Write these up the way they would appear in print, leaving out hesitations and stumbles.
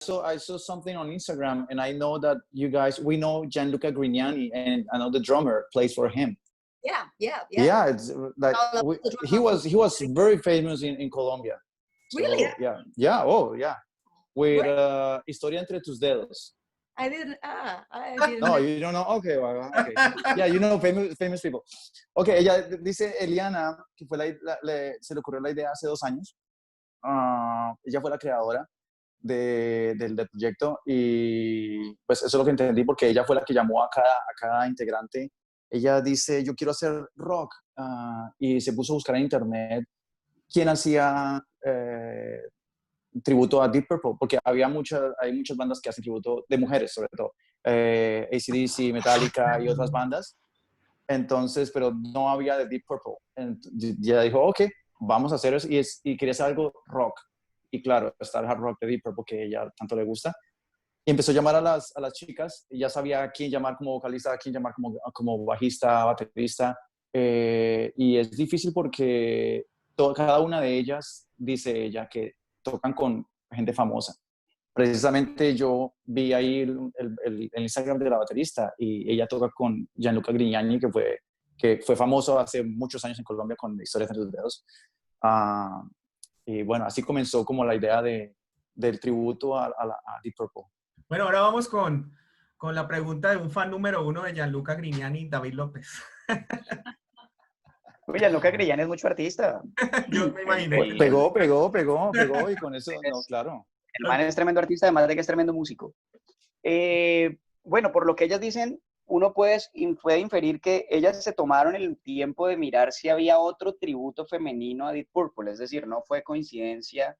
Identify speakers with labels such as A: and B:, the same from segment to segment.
A: saw something on Instagram, and I know that we know Gianluca Grignani, and I know the drummer plays for him.
B: Yeah,
A: it's like he was very famous in Colombia. So,
B: really?
A: Yeah, with Historia entre tus dedos.
B: I didn't
A: No, you don't know. Okay, okay. Yeah, you know famous people. Okay, ella dice Eliana que fue se le ocurrió la idea hace 2 años. Ella fue la creadora del proyecto, y pues eso es lo que entendí, porque ella fue la que llamó a cada integrante. Ella dice, yo quiero hacer rock, y se puso a buscar en internet quién hacía tributo a Deep Purple, porque hay muchas bandas que hacen tributo de mujeres, sobre todo, AC/DC, Metallica y otras bandas. Entonces, pero no había de Deep Purple. Ya dijo, ok, vamos a hacer eso, y quería hacer algo rock. Y claro, está el hard rock de Deep Purple, que a ella tanto le gusta. Y empezó a llamar a las chicas, y ya sabía a quién llamar como vocalista, a quién llamar como bajista, baterista. Y es difícil porque cada una de ellas, dice ella, que tocan con gente famosa. Precisamente yo vi ahí el Instagram de la baterista, y ella toca con Gianluca Grignani, que fue famoso hace muchos años en Colombia con Historias entre tus dedos. Y bueno, así comenzó como la idea del tributo a Deep Purple.
C: Bueno, ahora vamos con la pregunta de un fan número 1 de Gianluca Grignani, David López.
D: Uy, Gianluca Grignani es mucho artista.
C: Yo me imaginé.
A: Pegó, y con eso, no, claro.
D: El man es tremendo artista, además de que es tremendo músico. Bueno, por lo que ellas dicen, uno puede inferir que ellas se tomaron el tiempo de mirar si había otro tributo femenino a Deep Purple, es decir, no fue coincidencia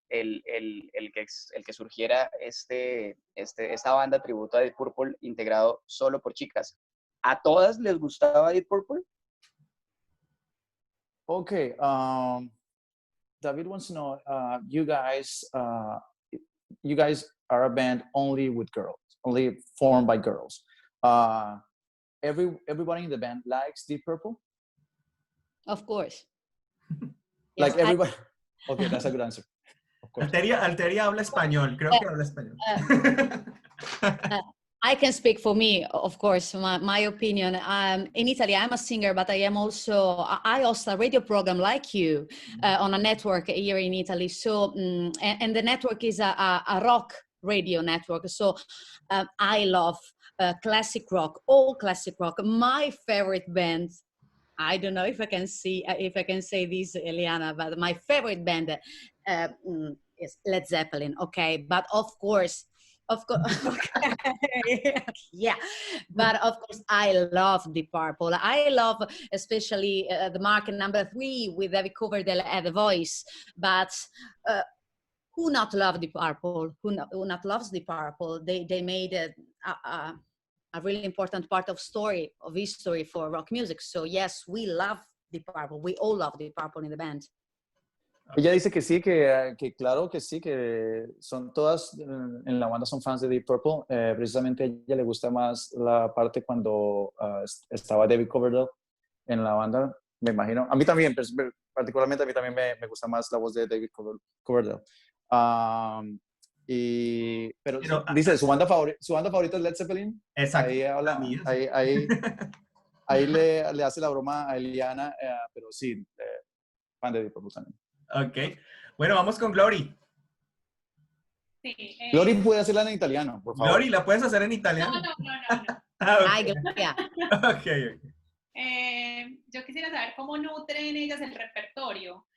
D: el que surgiera esta banda tributo a Deep Purple integrado solo por chicas. ¿A todas les gustaba Deep Purple?
A: Okay, David wants to know, you guys are a band only with girls, only formed by girls. Everybody in the band likes Deep Purple?
E: Of course.
A: Like everybody? Okay, that's a good answer.
C: Alteria habla español, creo que habla español.
E: I can speak for me, of course, my opinion. In Italy, I'm a singer, but I host a radio program like you on a network here in Italy. So, and the network is a rock radio network. So I love classic rock, all classic rock. My favorite band, I don't know if I can say this, Eliana, but my favorite band is Led Zeppelin. Okay, but of course, okay. Yeah, but of course I love Deep Purple. I love especially the market number 3 with David Coverdale at the voice. But who not love Deep Purple? Who not loves Deep Purple? They made a really important part of history for rock music. So yes, we love Deep Purple. We all love Deep Purple in the band.
A: Ella dice que sí, que claro que sí, que son todas en la banda son fans de Deep Purple. Precisamente a ella le gusta más la parte cuando estaba David Coverdale en la banda, me imagino. A mí también, particularmente a mí también me gusta más la voz de David Coverdale. Pero dice, ¿su banda favorita es Led Zeppelin?
C: Exacto.
A: Ahí le hace la broma a Eliana, pero sí, fan de Deep Purple también.
C: Ok. Bueno, vamos con Glory.
F: Sí,
A: Glory puede hacerla en italiano, por favor.
C: Glory, ¿la puedes hacer en italiano?
F: No.
E: Ay, Gloria.
C: Okay.
F: Yo quisiera saber cómo nutren ellas el repertorio.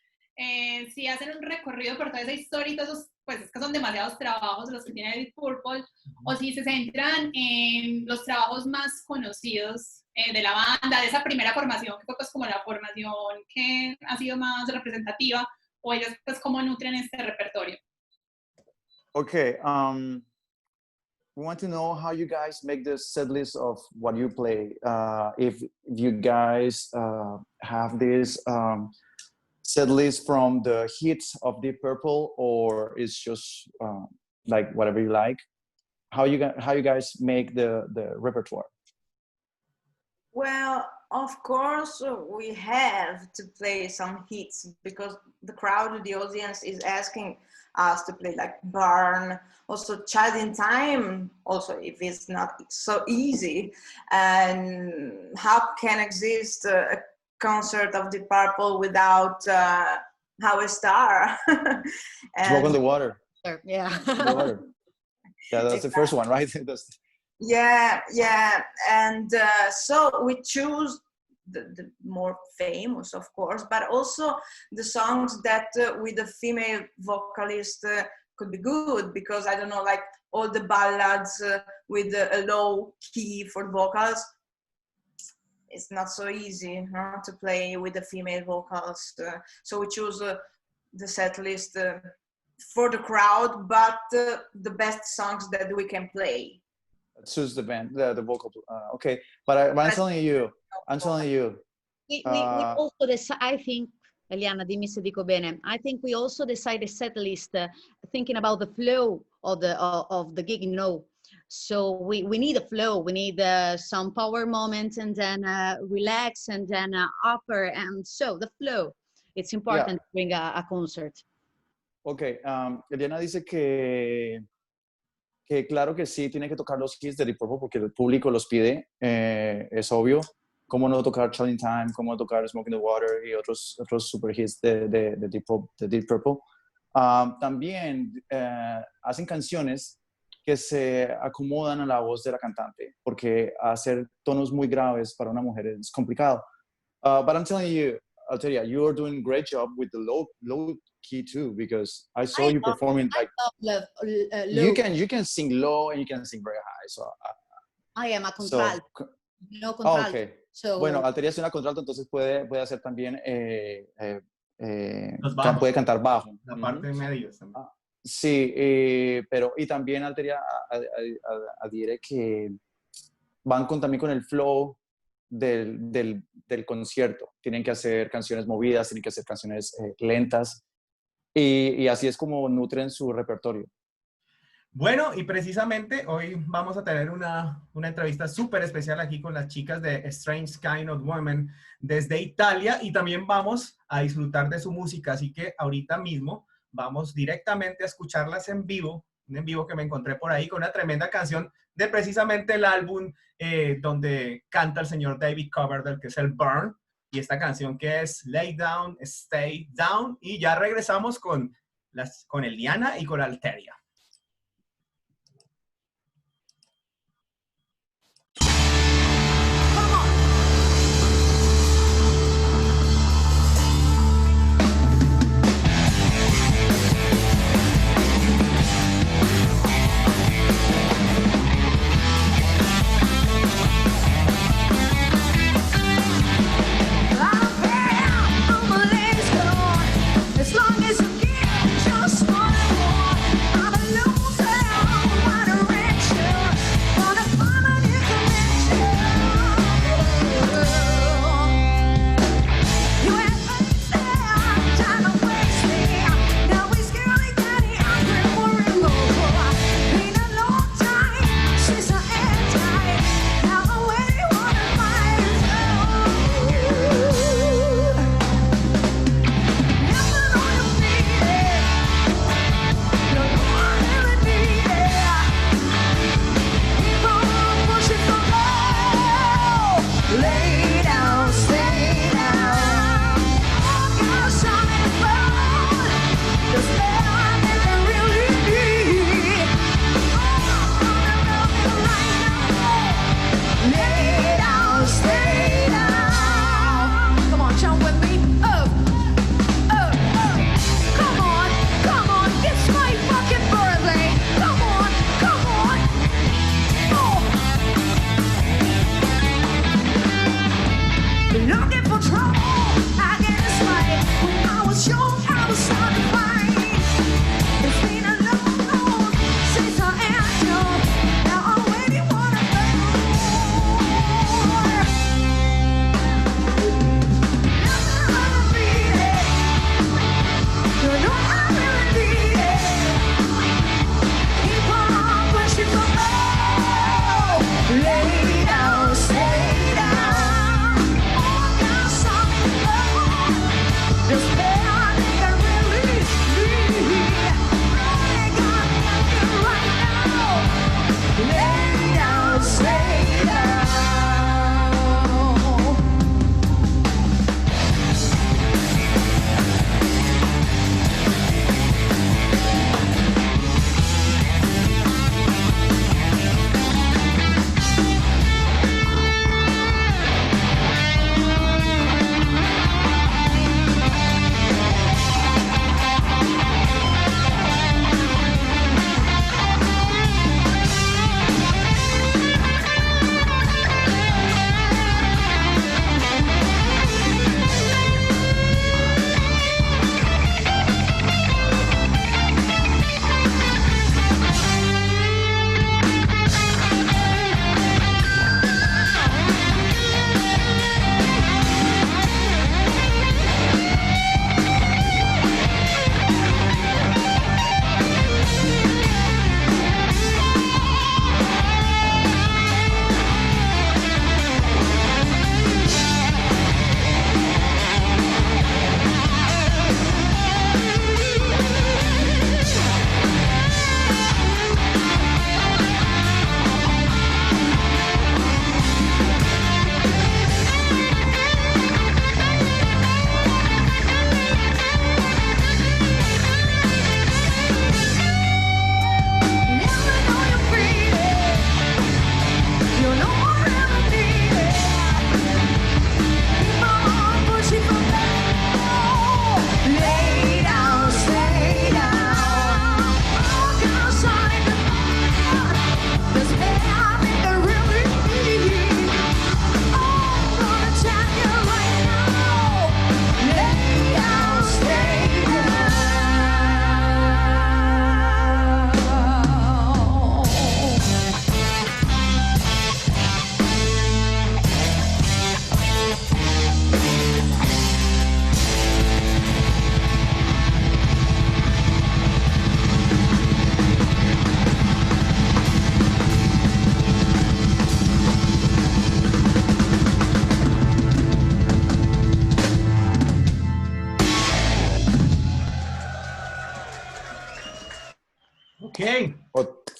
F: Si hacen un recorrido por toda esa historia y todos esos, pues es que son demasiados trabajos los que tiene Deep Purple, o si se centran en los trabajos más conocidos de la banda, de esa primera formación, que fue pues como la formación que ha sido más representativa, o ellos pues cómo nutren este repertorio.
A: Okay, we want to know how you guys make the set list of what you play. If you guys have this set list from the hits of Deep Purple, or it's just like whatever you like. How you guys make the repertoire?
B: Well, Of course, we have to play some hits because the crowd, the audience is asking us to play like Burn, also Child in Time, also if it's not so easy. And how can exist a concert of Deep Purple without How a Star?
A: Walk on the Water.
E: Yeah.
A: The water. Yeah, that's the first one, right?
B: Yeah, and so we choose the more famous, of course, but also the songs that with a female vocalist could be good, because I don't know, like all the ballads with a low key for vocals, it's not so easy to play with the female vocals. So we choose the set list for the crowd, but the best songs that we can play.
A: Suits the band, the vocal. Okay, but I'm telling you.
E: We also decide, I think, Eliana, dimmi se dico bene. I think we also decide the set list thinking about the flow of the gig, you know. So we need a flow. We need some power moments, and then relax, and then upper, and so the flow. It's important during a concert.
A: Okay, Eliana dice que claro que sí, tiene que tocar los hits de Deep Purple porque el público los pide, es obvio. Cómo no tocar Child in Time, cómo no tocar Smoke in the Water y otros super hits de Deep Purple. También hacen canciones que se acomodan a la voz de la cantante, porque hacer tonos muy graves para una mujer es complicado. But I'm telling you, Alteria, you are doing a great job with the low key too, because I saw you performing like
E: low.
A: You can sing low and you can sing very high. So
E: I am a contralto. No contralto.
A: Okay.
E: So,
A: bueno, Alteria es una contralto, entonces puede hacer también puede cantar bajo.
C: La parte de medios también.
A: Sí, pero y también Alteria adhiere que van también con el flow del concierto. Tienen que hacer canciones movidas, tienen que hacer canciones lentas, y así es como nutren su repertorio.
C: Bueno, y precisamente hoy vamos a tener una entrevista súper especial aquí con las chicas de Strange Kind of Woman desde Italia, y también vamos a disfrutar de su música, así que ahorita mismo vamos directamente a escucharlas en vivo que me encontré por ahí con una tremenda canción de precisamente el álbum donde canta el señor David Coverdale, que es el Burn, y esta canción que es Lay Down, Stay Down, y ya regresamos con Eliana y con Alteria.
G: As long as you give just one more,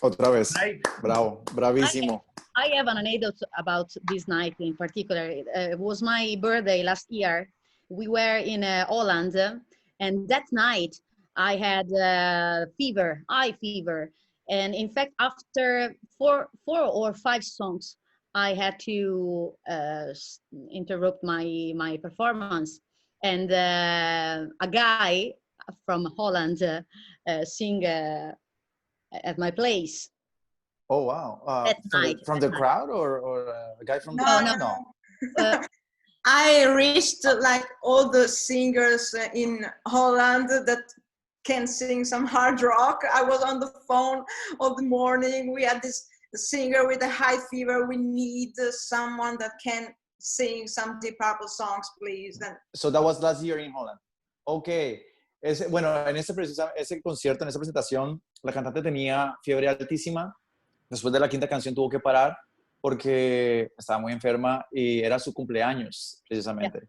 A: Otra vez.
C: Right.
A: Bravo, bravísimo.
E: I have an anecdote about this night in particular. It was my birthday last year. We were in Holland, and that night I had high fever. And in fact, after four or five songs, I had to interrupt my performance. And a guy from Holland sing at my place.
A: Oh, wow. From the crowd or a guy from the crowd? No.
B: I reached like all the singers in Holland that can sing some hard rock. I was on the phone all the morning. We had this singer with a high fever. We need someone that can sing some Deep Purple songs, please. And
A: so that was last year in Holland. Okay. Bueno, en ese concierto, en esa presentación, la cantante tenía fiebre altísima. Después de la quinta canción tuvo que parar porque estaba muy enferma y era su cumpleaños, precisamente.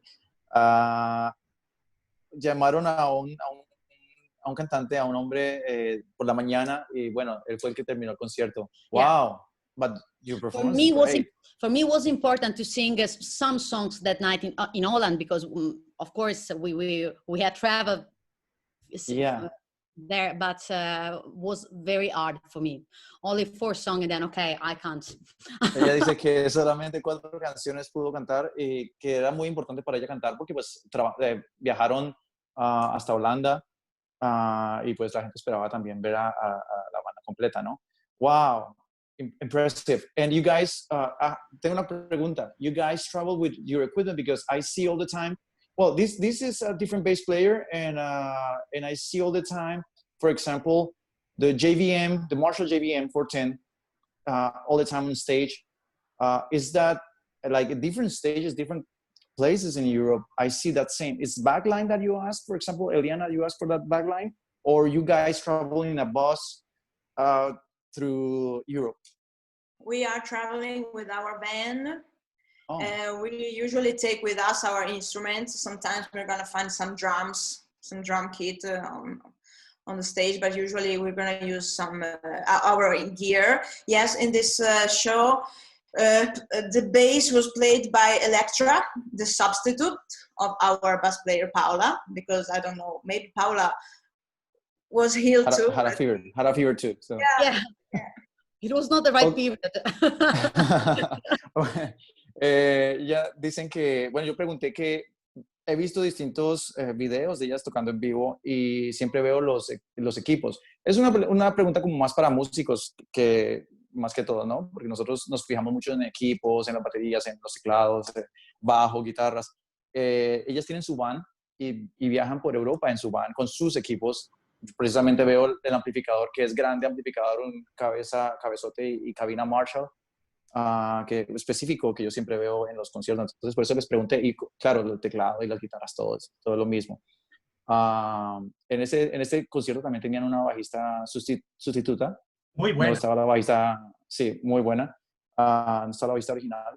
A: Llamaron a un cantante, a un hombre por la mañana y bueno, él fue el que terminó el concierto. Wow, but your performance
E: for me, it was important to sing some songs that night in Holland because, of course, we had traveled there, but was very hard for me. Only 4 songs and then, okay, I can't.
A: Ella dice que solamente 4 canciones pudo cantar y que era muy importante para ella cantar porque pues viajaron hasta Holanda y pues la gente esperaba también ver a la banda completa, ¿no? Wow, impressive. And you guys, tengo una pregunta. You guys travel with your equipment because I see all the time. Well, this is a different bass player, and I see all the time, for example, the JVM, the Marshall JVM 410, all the time on stage. Is that like at different stages, different places in Europe? I see that same. Is backline that you ask, for example, Eliana, you ask for that backline, or you guys travel in a bus through Europe?
B: We are traveling with our van. We usually take with us our instruments. Sometimes we're gonna find some drums, some drum kit on the stage, but usually we're gonna use some our gear. Yes, in this show, the bass was played by Electra, the substitute of our bass player Paula, because I don't know, maybe Paula was healed too.
A: Had a fever too. So.
B: Yeah.
E: It was not the right period.
A: Ya dicen que, bueno, yo pregunté que he visto distintos videos de ellas tocando en vivo y siempre veo los equipos. Es una pregunta como más para músicos que más que todo, ¿no? Porque nosotros nos fijamos mucho en equipos, en las baterías, en los teclados, bajo, guitarras. Ellas tienen su van y viajan por Europa en su van con sus equipos. Precisamente veo el amplificador, que es grande amplificador, un cabezote y cabina Marshall, que específico que yo siempre veo en los conciertos. Entonces por eso les pregunté, y claro, el teclado y las guitarras, todo lo mismo. En este concierto también tenían una bajista sustituta.
C: Muy buena.
A: No estaba la bajista, sí, muy buena. No estaba la bajista original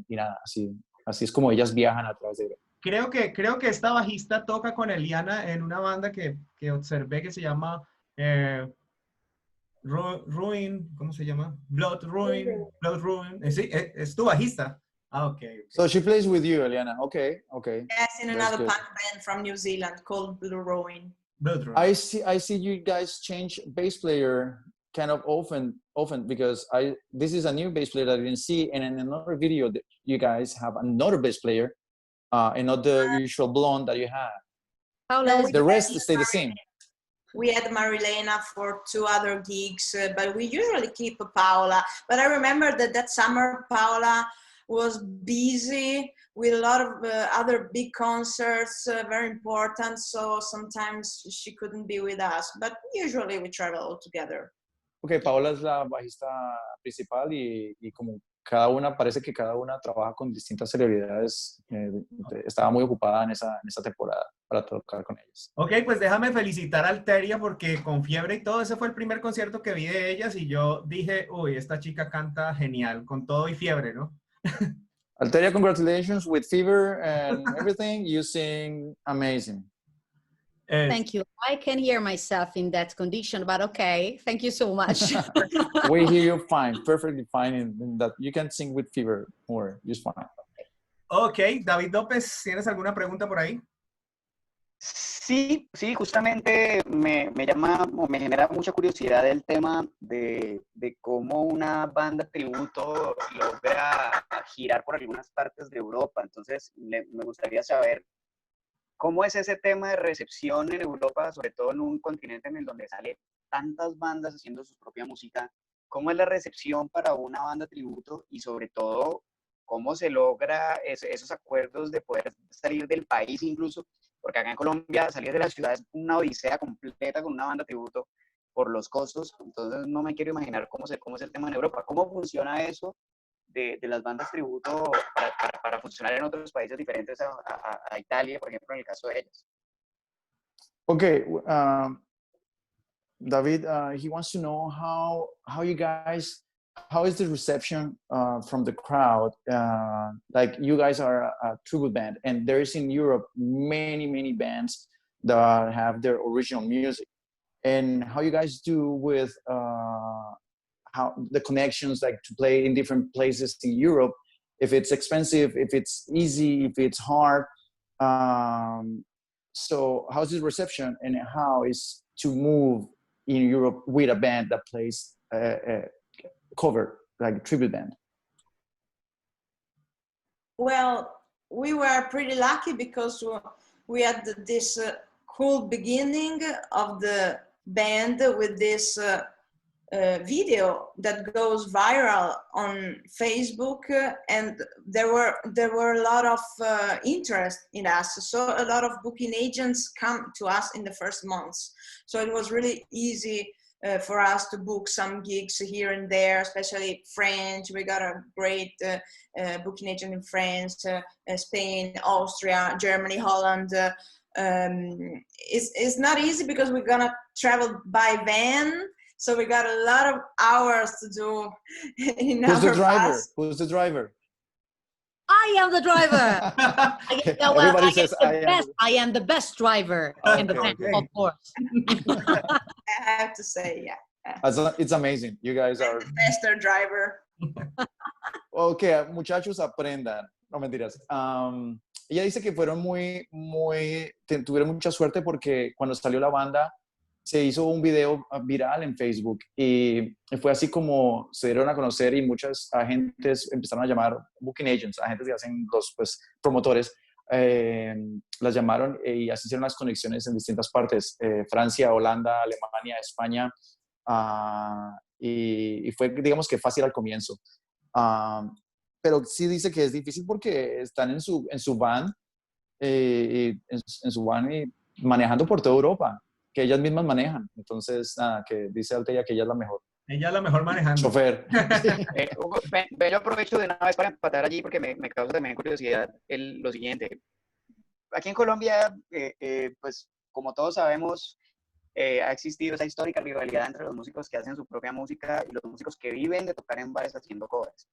A: y nada, así es como ellas viajan a través de Europa.
C: Creo que esta bajista toca con Eliana en una banda que observé que se llama Ruin, ¿cómo se llama? Blood Ruin. Sí, es tu bajista. Okay.
A: So she plays with you, Eliana. Okay.
B: Yes, in another punk band from New Zealand called Blue Ruin.
A: I see you guys change bass player kind of often because this is a new bass player that I didn't see, and in another video you guys have another bass player. And not the usual blonde that you have. The rest stay the same.
B: We had Marilena for 2 other gigs, but we usually keep Paola. But I remember that summer Paola was busy with a lot of other big concerts, very important, so sometimes she couldn't be with us. But usually we travel all together.
A: Okay, Paola es la bajista principal y como parece que cada una trabaja con distintas celebridades. Estaba muy ocupada en esa temporada para tocar con ellas.
C: Ok, pues déjame felicitar a Alteria porque con fiebre y todo, ese fue el primer concierto que vi de ellas y yo dije, uy, esta chica canta genial, con todo y fiebre, ¿no?
A: Alteria, congratulations with fever and everything. You sing amazing.
E: Thank you. I can hear myself in that condition, but okay. Thank you so much.
A: We hear you fine, perfectly fine in that. You can sing with fever more, just fine.
C: Ok, David López, ¿tienes alguna pregunta por ahí?
D: Sí, sí, justamente me llama o me genera mucha curiosidad el tema de cómo una banda tributo logra girar por algunas partes de Europa. Entonces, me gustaría saber cómo es ese tema de recepción en Europa, sobre todo en un continente en el donde sale tantas bandas haciendo su propia música. ¿Cómo es la recepción para una banda tributo y sobre todo cómo se logra esos acuerdos de poder salir del país incluso? Porque acá en Colombia salir de la ciudad es una odisea completa con una banda tributo por los costos. Entonces no me quiero imaginar cómo es el tema en Europa. ¿Cómo funciona eso de las bandas tributo para funcionar en otros países diferentes a Italia, por ejemplo, en el caso de ellas?
A: Okay, David, he wants to know how you guys, how is the reception from the crowd? Like you guys are a tribute band, and there is in Europe many bands that have their original music, and how you guys do with how the connections, like to play in different places in Europe, if it's expensive, if it's easy, if it's hard. So how's the reception, and how is to move in Europe with a band that plays cover, like a tribute band?
B: Well, we were pretty lucky because we had this cool beginning of the band with this video that goes viral on Facebook, and there were a lot of interest in us. So a lot of booking agents come to us in the first months. So it was really easy for us to book some gigs here and there, especially French. We got a great booking agent in France, Spain, Austria, Germany, Holland. It's not easy because we're gonna travel by van. So we got a lot of hours to do in
A: Who's the driver?
B: bus.
A: Who's the driver?
E: I am the driver.
A: Everybody says
E: I am the best driver in the band, of course.
B: I have to say, yeah.
A: It's amazing. You guys are
B: the master driver.
A: Okay, muchachos, aprendan. No, mentiras. Ella dice que fueron tuvieron mucha suerte porque cuando salió la banda se hizo un video viral en Facebook y fue así como se dieron a conocer y muchas agentes empezaron a llamar booking agents, agentes que hacen los promotores, las llamaron y así hicieron las conexiones en distintas partes, Francia, Holanda, Alemania, España, y fue, digamos que fácil al comienzo. Pero sí dice que es difícil porque están en su van, y manejando por toda Europa, que ellas mismas manejan. Entonces, nada, que dice Alteria que ella es la mejor.
C: Ella es la mejor manejando.
A: Chofer.
D: Hugo, yo aprovecho de una vez para empatar allí porque me causa también curiosidad lo siguiente. Aquí en Colombia, pues como todos sabemos, ha existido esa histórica rivalidad entre los músicos que hacen su propia música y los músicos que viven de tocar en bares haciendo covers.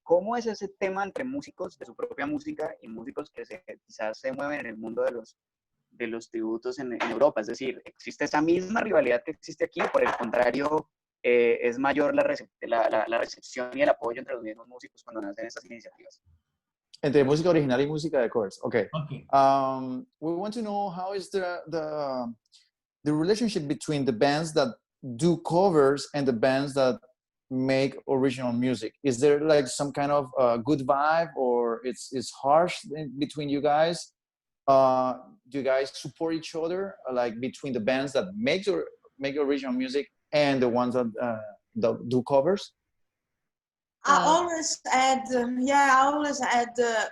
D: ¿Cómo es ese tema entre músicos de su propia música y músicos que quizás se mueven en el mundo de los tributos en Europa? Es decir, ¿existe esa misma rivalidad que existe aquí? Por el contrario, ¿es mayor la recepción y el apoyo entre los mismos músicos cuando nacen estas iniciativas?
A: Entre música original y música de covers. Okay.
C: Okay.
A: We want to know how is the relationship between the bands that do covers and the bands that make original music. Is there like some kind of good vibe, or it's harsh between you guys? Do you guys support each other, like between the bands that make original music and the ones that do covers?
B: I always add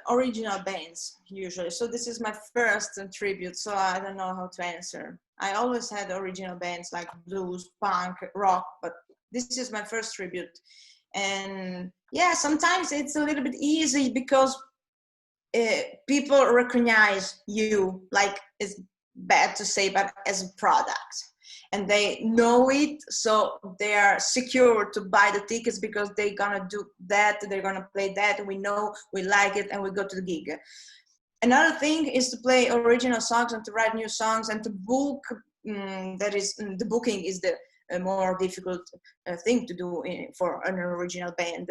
B: original bands usually. So this is my first tribute, so I don't know how to answer. I always had original bands like blues, punk, rock, but this is my first tribute. And yeah, sometimes it's a little bit easy because people recognize you, like, it's bad to say, but as a product. And they know it, so they are secure to buy the tickets because they're gonna do that, they're gonna play that, we know, we like it, and we go to the gig. Another thing is to play original songs and to write new songs and to book. The booking is the more difficult thing to do for an original band,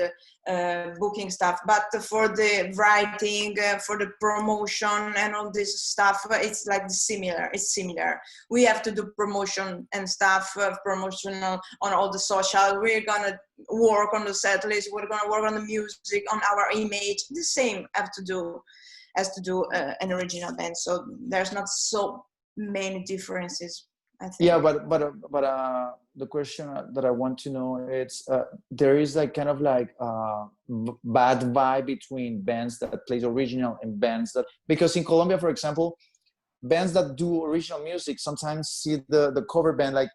B: booking stuff. But for the writing, for the promotion and all this stuff, it's like similar. It's similar. We have to do promotion and stuff, promotional on all the social. We're gonna work on the set list. We're gonna work on the music, on our image. The same has to do an original band. So there's not so many differences, I think.
A: Yeah, but the question that I want to know is there is like kind of like bad vibe between bands that plays original and bands that, because in Colombia, for example, bands that do original music sometimes see the cover band like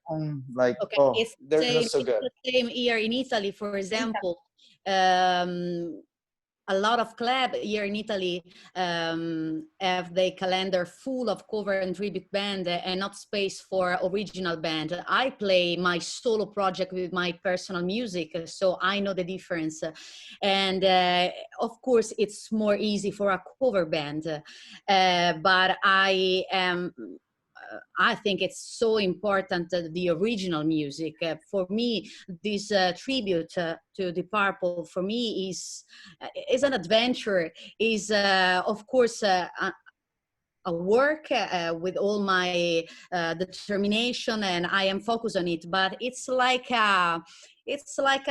E: Okay,
A: oh,
E: it's
A: they're not so good.
E: the same here in Italy, for example. A lot of clubs here in Italy have the calendar full of cover and tribute band and not space for original band. I play my solo project with my personal music, so I know the difference. And of course, it's more easy for a cover band, but I think it's so important, the original music. For me, this tribute to the Purple, for me, is an adventure, is of course a work with all my determination, and I am focused on it, but it's like an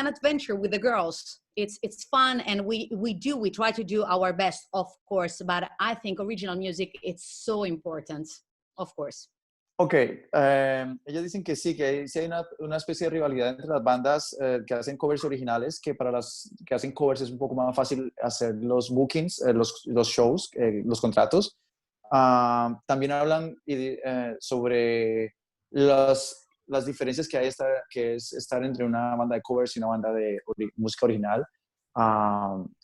E: adventure with the girls. It's fun, and we try to do our best, of course, but I think original music, it's so important. Of course.
A: Ok, ellos dicen que sí hay una especie de rivalidad entre las bandas que hacen covers originales, que para las que hacen covers es un poco más fácil hacer los bookings, los shows, los contratos. También hablan sobre las diferencias que hay, que es estar entre una banda de covers y una banda de música original.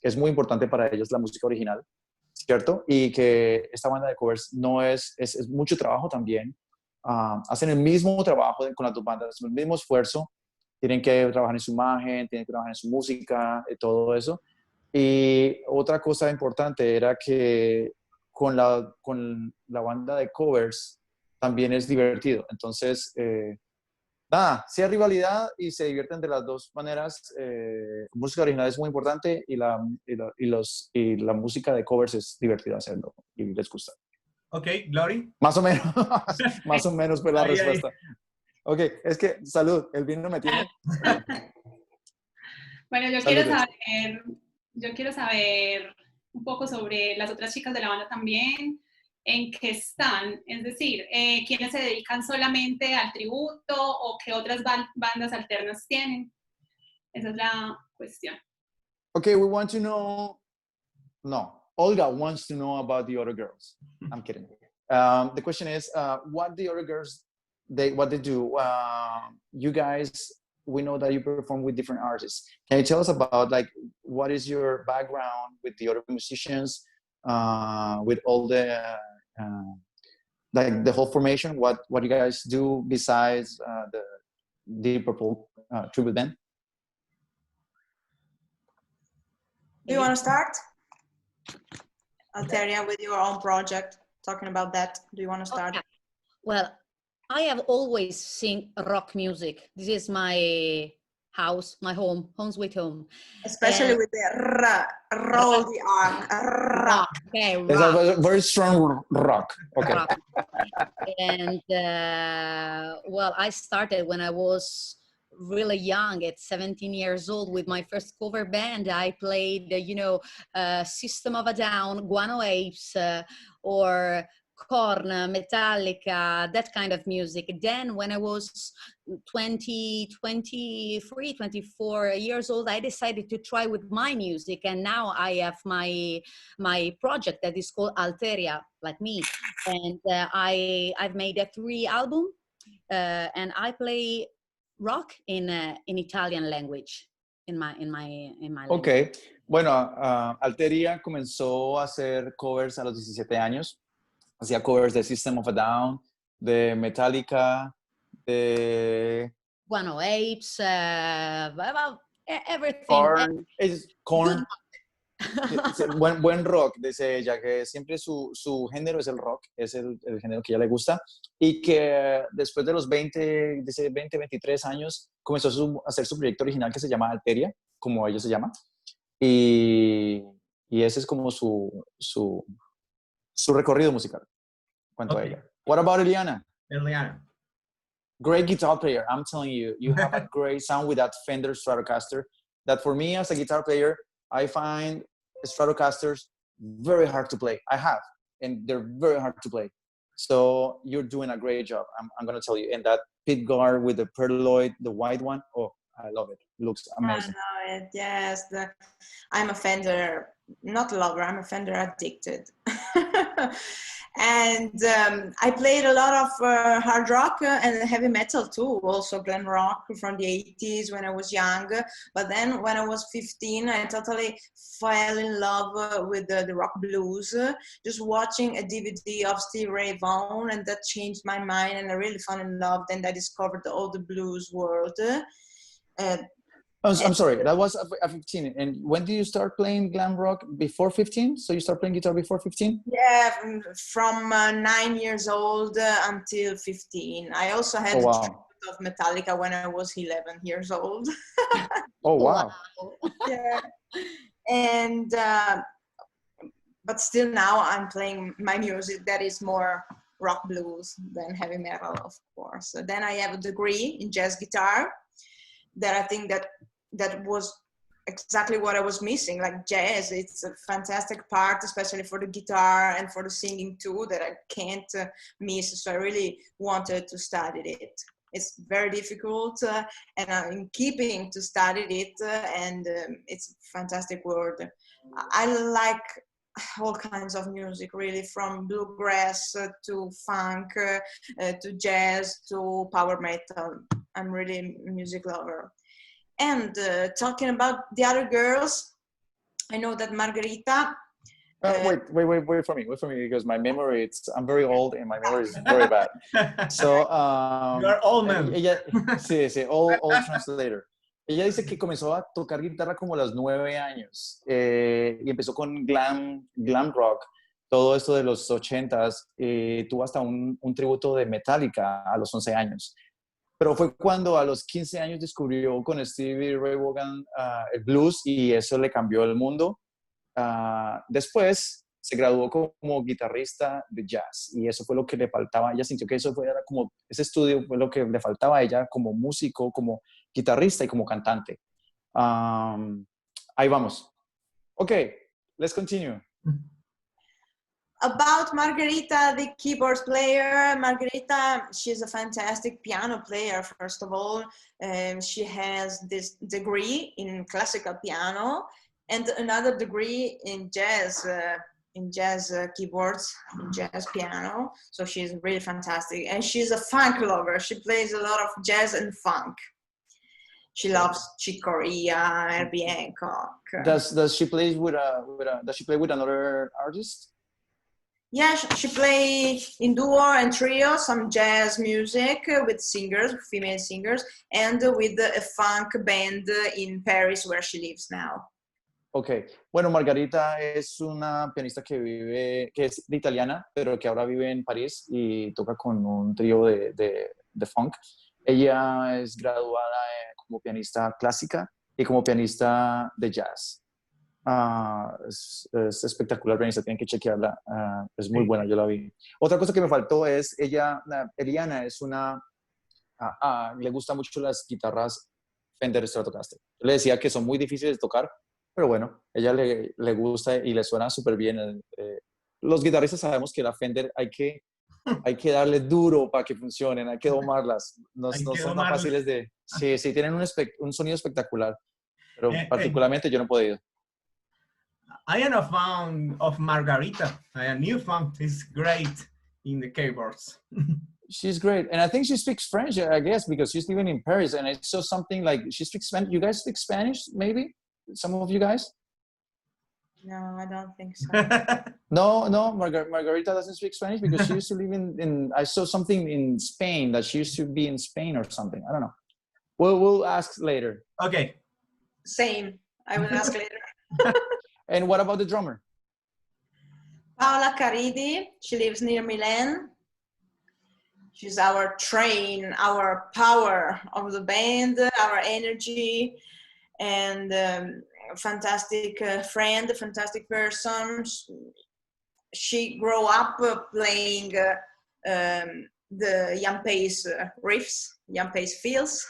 A: Es muy importante para ellos la música original, ¿cierto? Y que esta banda de covers no es mucho trabajo también. Hacen el mismo trabajo con las dos bandas, el mismo esfuerzo, tienen que trabajar en su imagen, tienen que trabajar en su música, todo eso. Y otra cosa importante era que con la banda de covers también es divertido. Entonces, nada, sí hay rivalidad y se divierten de las dos maneras. Música original es muy importante y la música de covers es divertido hacerlo y les gusta.
C: Ok, Glory.
A: Más o menos, más o menos fue la respuesta. Ok, es que, salud, el vino me tiene...
F: Bueno, yo quiero saber un poco sobre las otras chicas de la banda también, en qué están, es decir, quiénes se dedican solamente al tributo o qué otras bandas alternas tienen. Esa es la cuestión.
A: Okay, we want to know... No. Olga wants to know about the other girls. I'm kidding. The question is, what the other girls, what they do? You guys, we know that you perform with different artists. Can you tell us about like what is your background with the other musicians, with all the like the whole formation? What you guys do besides the Purple tribute band?
B: Do you want to start? Alteria, with your own project, talking about that. Do you want to start?
E: Okay. Well, I have always sing rock music. This is my house, my home sweet home.
B: Especially with the roll the R. Rock.
E: Okay, rock.
A: It's a very strong rock. Okay.
E: Rock. And well, I started when I was really young, at 17 years old, with my first cover band. I played, System of a Down, Guano Apes, or Korn, Metallica, that kind of music. Then when I was 23, 24 years old, I decided to try with my music. And now I have my project that is called Alteria, like me. And I've made 3 albums, and I play rock in Italian language, in my language.
A: Okay, bueno, Alteria comenzó a hacer covers a los 17 años. Hacía covers de System of a Down, de Metallica, de...
E: Guano Apes, everything.
A: Korn. Buen rock, dice ella, que siempre su género es el rock, es el género que a ella le gusta, y que después de los 20, dice 20, 23 años, comenzó a hacer su proyecto original que se llama Alteria, como ella se llama, y ese es como su recorrido musical, en cuanto a ella. What about Eliana?
C: Eliana.
A: Great guitar player, I'm telling you, you have a great sound with that Fender Stratocaster, that for me as a guitar player, I find Stratocasters very hard to play. I have, and they're very hard to play. So you're doing a great job. I'm going to tell you. And that pit guard with the perloid, the white one, oh, I love it. It looks amazing.
B: I know it. Yes, I'm a Fender, not lover. I'm a Fender addicted. And I played a lot of hard rock and heavy metal too, also glam rock from the 80s when I was young. But then when I was 15, I totally fell in love with the rock blues, just watching a DVD of Stevie Ray Vaughan, and that changed my mind, and I really fell in love. Then I discovered all the blues world.
A: I'm sorry, that was at 15. And when did you start playing glam rock? Before 15? So you start playing guitar before 15?
B: Yeah, from 9 years old until 15. I also had a tribute of Metallica when I was 11 years old.
A: Oh, wow.
B: Yeah. And, but still now I'm playing my music that is more rock blues than heavy metal, of course. So then I have a degree in jazz guitar that I think that was exactly what I was missing. Like jazz, it's a fantastic part, especially for the guitar and for the singing too, that I can't miss. So I really wanted to study it. It's very difficult, and I'm keeping to study it, and it's a fantastic word. I like all kinds of music, really, from bluegrass to funk, to jazz, to power metal. I'm really a music lover. And talking about the other girls, I know that Margherita.
A: Wait for me, because my memory, I'm very old and my memory is very bad. So,
C: You're old man.
A: Ella, sí, old translator. Ella dice que comenzó a tocar guitarra como a los 9 años y empezó con glam rock, todo esto de los 80s, tuvo hasta un tributo de Metallica a los 11 años. Pero fue cuando a los 15 años descubrió con Stevie Ray Vaughan el blues y eso le cambió el mundo. Después se graduó como guitarrista de jazz y eso fue lo que le faltaba. Ella sintió que eso era como, ese estudio fue lo que le faltaba a ella como músico, como guitarrista y como cantante. Ahí vamos. Okay, let's continue.
B: About Margherita, the keyboard player. Margherita, she's a fantastic piano player, first of all. She has this degree in classical piano and another degree in jazz keyboards, in jazz piano. So she's really fantastic. And she's a funk lover. She plays a lot of jazz and funk. She loves Chick Corea, Herbie Hancock.
A: Does she play with another artist?
B: Yeah, she plays in duo and trio some jazz music with singers, female singers, and with a funk band in Paris where she lives now.
A: Ok, bueno, Margarita es una pianista que es de italiana, pero que ahora vive en París y toca con un trío de funk. Ella es graduada como pianista clásica y como pianista de jazz. Es espectacular pianista, tienen que chequearla, es muy buena, yo la vi. Otra cosa que me faltó es, Eliana es le gustan mucho las guitarras Fender Stratocaster. Yo le decía que son muy difíciles de tocar, pero bueno, ella le gusta y le suena súper bien. Los guitarristas sabemos que la Fender hay que darle duro para que funcionen, hay que domarlas, no son tan fáciles de... Sí, tienen un sonido espectacular, pero particularmente yo no he podido.
C: I am a fan of Margarita. A new fan is great in the keyboards.
A: She's great. And I think she speaks French, I guess, because she's living in Paris. And I saw something like she speaks Spanish. You guys speak Spanish, maybe? Some of you guys?
B: No, I don't think so.
A: No, Margarita doesn't speak Spanish because she used to live in I saw something in Spain that she used to be in Spain or something. I don't know. We'll ask later.
C: Okay.
B: Same. I will ask later.
A: And what about the drummer?
B: Paola Caridi, she lives near Milan. She's our train, our power of the band, our energy, and fantastic friend, fantastic person. She grew up playing the Yam-Pace riffs, Yam-Pace fills,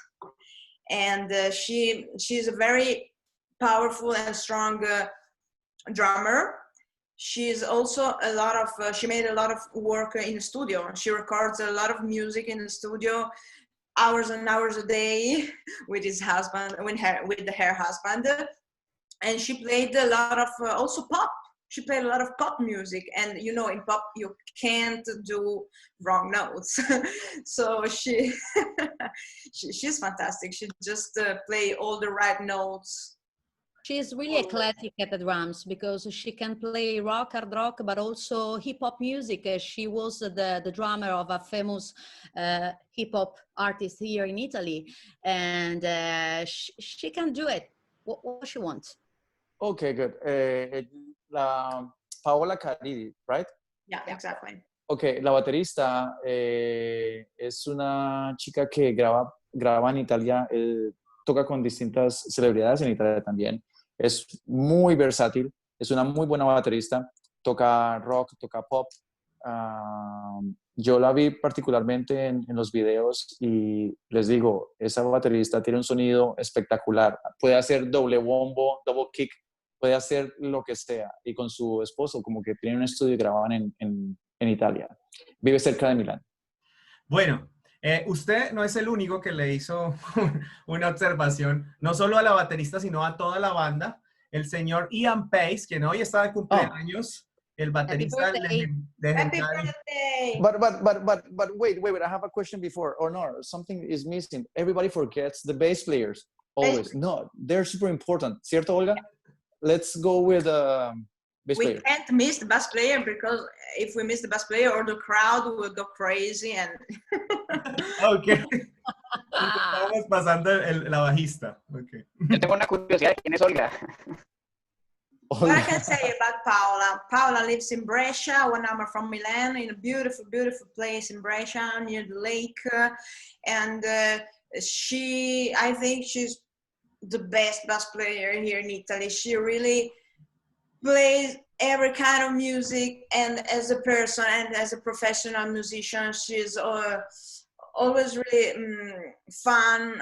B: and she's a very powerful and strong drummer. She's also she made a lot of work in the studio. She records a lot of music in the studio, hours and hours a day with his husband, with her husband. And she played a lot of also pop. She played a lot of pop music, and you know, in pop you can't do wrong notes. So she's fantastic. She just play all the right notes.
E: She's really eclectic at the drums because she can play rock, hard rock, but also hip hop music. She was the drummer of a famous hip hop artist here in Italy, and she can do it. What she wants.
A: Okay, good. Paola Caridi, right?
B: Yeah, exactly.
A: Okay, la baterista es una chica que graba en Italia, toca con distintas celebridades en Italia también. Es muy versátil, es una muy buena baterista, toca rock, toca pop. Yo la vi particularmente en los videos y les digo, esa baterista tiene un sonido espectacular. Puede hacer doble bombo, double kick, puede hacer lo que sea. Y con su esposo, como que tienen un estudio y graban en Italia. Vive cerca de Milán.
C: Bueno, usted no es el único que le hizo una observación, no solo a la baterista, sino a toda la banda. El señor Ian Pace, quien hoy está de cumpleaños, el baterista legendario.
A: But wait, I have a question before, or no, something is missing. Everybody forgets the bass players, always. No, they're super important. ¿Cierto, Olga? Let's go with bass player.
B: We can't miss the bass player, because if we miss the bass player, or the crowd will go crazy. And
C: Okay. Estamos pasando la bajista. Okay.
D: Yo tengo una curiosidad. ¿Quién es Olga?
B: What I can say about Paola? Paola lives in Brescia, 1 hour from Milan, in a beautiful, beautiful place in Brescia, near the lake. And I think she's the best bass player here in Italy. She really plays every kind of music, and as a person and as a professional musician, she's always really fun,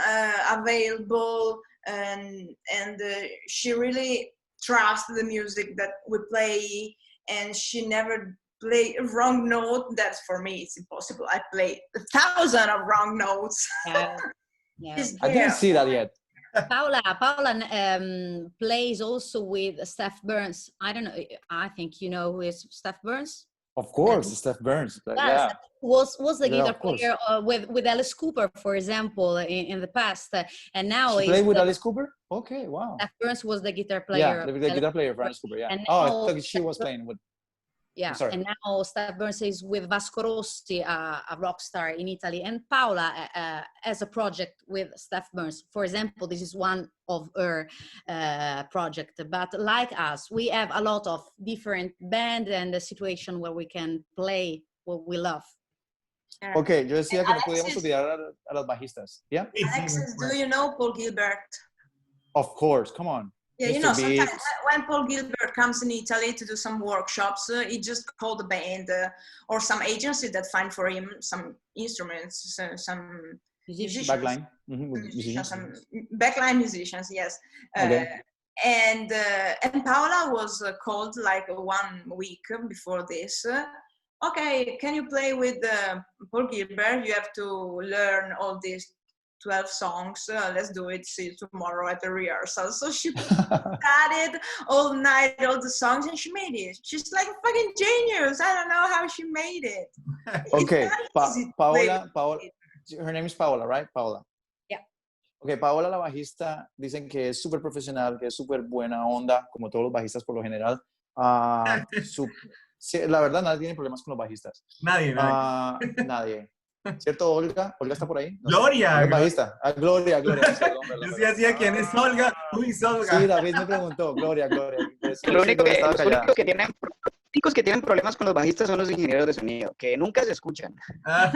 B: available, and she really trusts the music that we play, and she never play a wrong note. That's, for me, it's impossible. I play 1,000 of wrong notes.
E: Yeah.
A: I didn't see that yet.
E: Paola plays also with Steph Burns. I don't know. I think you know who is Steph Burns.
A: Of course, Steph Burns.
E: Yeah. Was the guitar
A: course.
E: player with Alice Cooper, for example, in the past, and now
A: She played with Alice Cooper. Okay, wow.
E: Steph Burns was the guitar player.
A: Yeah, the guitar player for Alice Cooper. Yeah.
E: And
A: I
E: now,
A: thought she was playing with.
E: yeah, and now Steph Burns is with Vasco Rossi, a rock star in Italy, and Paola has a project with Steph Burns. For example, this is one of her project. But like us, we have a lot of different bands and a situation where we can play what we love.
A: Okay, yo decía que no podíamos olvidar a los bajistas. Yeah.
B: Alexis, do you know Paul Gilbert?
A: Of course, come on.
B: Yeah, you know, sometimes when Paul Gilbert comes in Italy to do some workshops, he just called a band or some agency that find for him some instruments, some musicians.
A: Backline.
B: Musicians, some backline musicians, yes.
A: Okay.
B: And Paola was called like 1 week before this. Okay, can you play with Paul Gilbert? You have to learn all these 12 songs. Let's do it. See you tomorrow at the rehearsal. So she studied all night, all the songs, and she made it. She's like a fucking genius. I don't know how she made it.
A: Okay, Paola, her name is Paola, right? Paola.
E: Yeah.
A: Okay, Paola, la bajista, dicen que es súper profesional, que es súper buena onda, como todos los bajistas por lo general. Sí, la verdad, nadie tiene problemas con los bajistas.
C: Nadie.
A: Nadie. ¿Cierto, Olga? ¿Olga está por ahí? No sé.
C: Gloria.
A: Es bajista. Ah, Gloria. Perdón.
C: Yo sí hacía quién es Olga. Uy, Olga.
A: Sí, David me preguntó. Gloria. Pues,
D: Lo único
A: Gloria estaba
D: los
A: callada.
D: únicos que tienen problemas con los bajistas son los ingenieros de sonido, que nunca se escuchan.
C: Ah,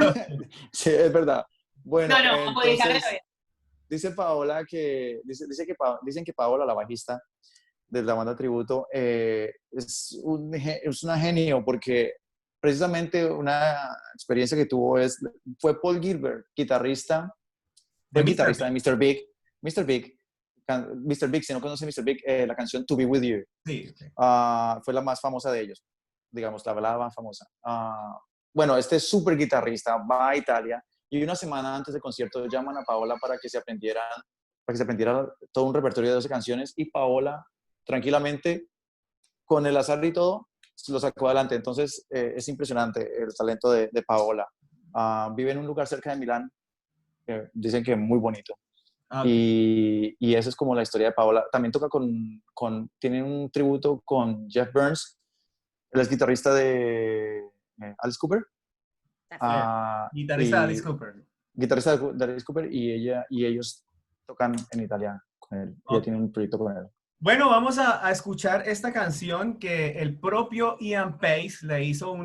A: Sí, es verdad. Bueno,
F: No,
A: entonces, dice Paola que, dicen que Paola, la bajista de la banda Tributo, es una genio porque precisamente una experiencia que tuvo fue Paul Gilbert, guitarrista de Mr. Big. Mr. Big, si no conoce Mr. Big, la canción To Be With You.
C: sí, okay.
A: Fue la más famosa de ellos, digamos, la balada más famosa. Bueno, este súper guitarrista va a Italia y una semana antes del concierto llaman a Paola para que se aprendiera todo un repertorio de 12 canciones y Paola, tranquilamente, con el azar y todo, lo sacó adelante. Entonces, es impresionante el talento de Paola. Vive en un lugar cerca de Milán, dicen que muy bonito. Okay. Y esa es como la historia de Paola. También toca tiene un tributo con Jeff Burns, él es guitarrista de Alice Cooper.
C: Guitarrista de Alice Cooper.
A: Guitarrista de Alice Cooper y ellos tocan en italiano con él. Okay. Ella tiene un proyecto con él.
C: Bueno, vamos a escuchar esta canción que el propio Ian Pace le hizo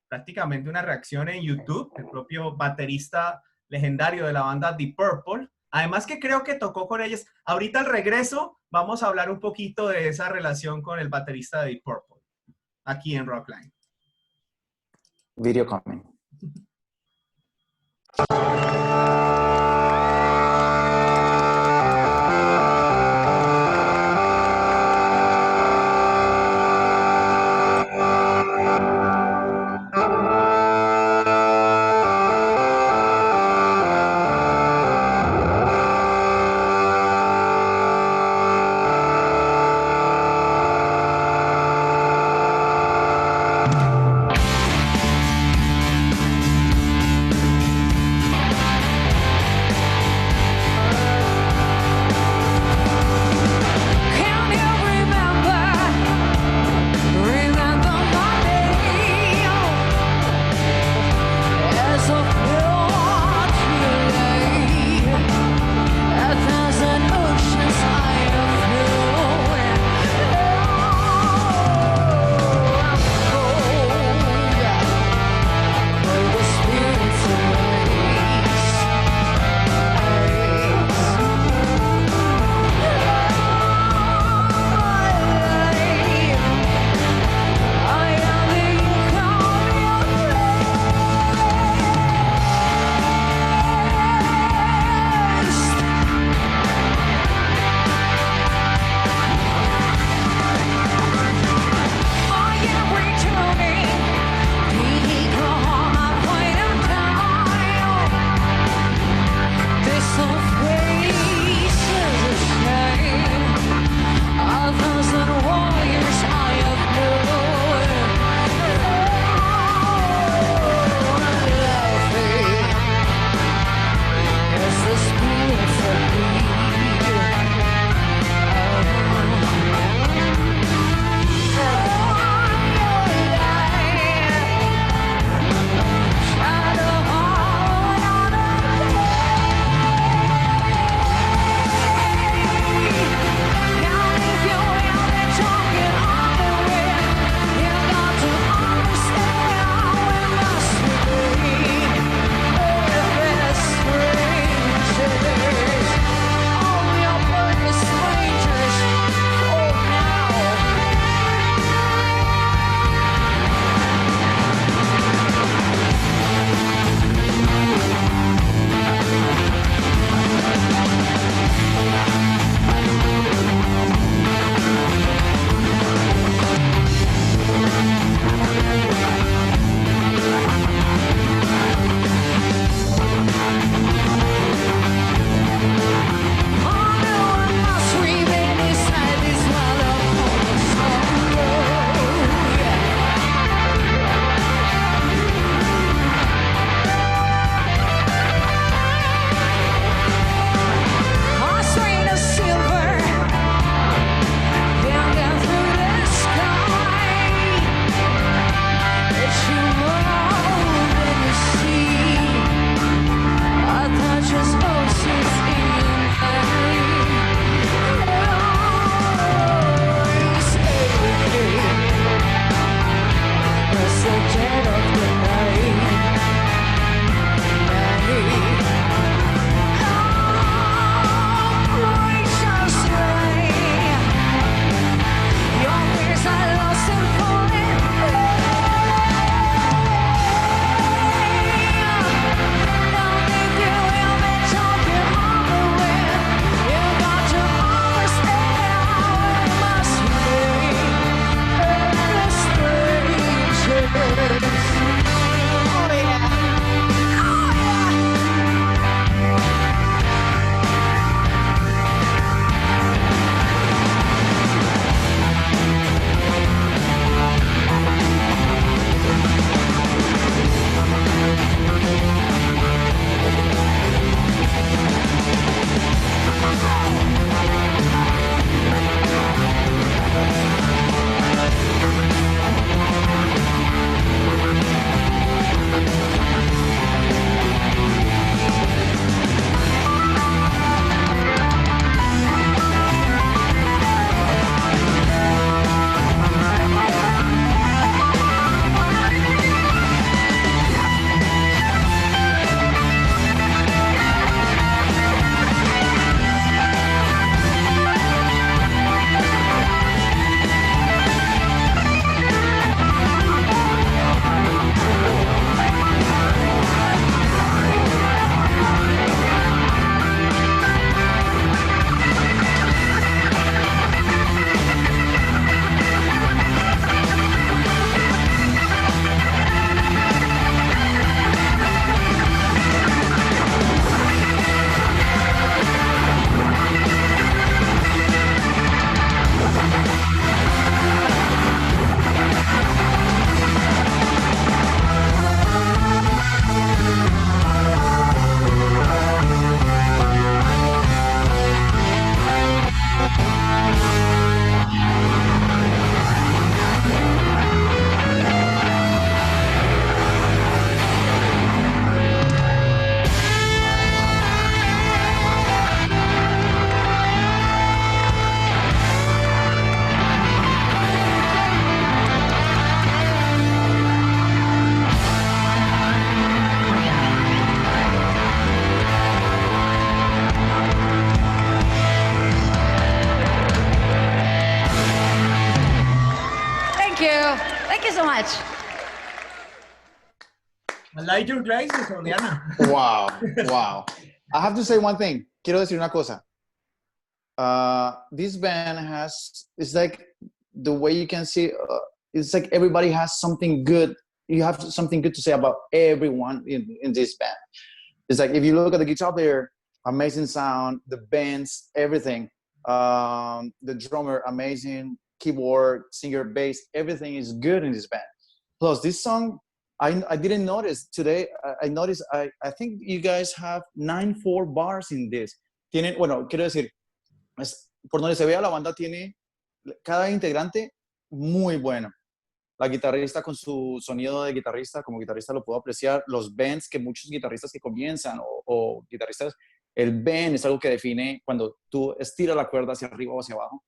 C: prácticamente una reacción en YouTube, el propio baterista legendario de la banda The Purple. Además que creo que tocó con ellos. Ahorita al regreso vamos a hablar un poquito de esa relación con el baterista de The Purple, aquí en Rockline.
A: Video coming.
E: you so much.
C: I like your graces, Eliana.
A: Wow, wow. I have to say one thing. Quiero decir una cosa. This band it's like the way you can see, it's like everybody has something good. You have something good to say about everyone in this band. It's like if you look at the guitar player, amazing sound, the bands, everything. The drummer, amazing, keyboard, singer, bass, everything is good in this band. Plus this song, I didn't notice today. I noticed, I think you guys have 9/4 bars in this. Tienen, bueno, quiero decir, por donde se vea la banda tiene, cada integrante muy bueno. La guitarrista con su sonido de guitarrista, como guitarrista lo puedo apreciar. Los bends que muchos guitarristas que comienzan o guitarristas, el bend es algo que define cuando tú estiras la cuerda hacia arriba o hacia abajo.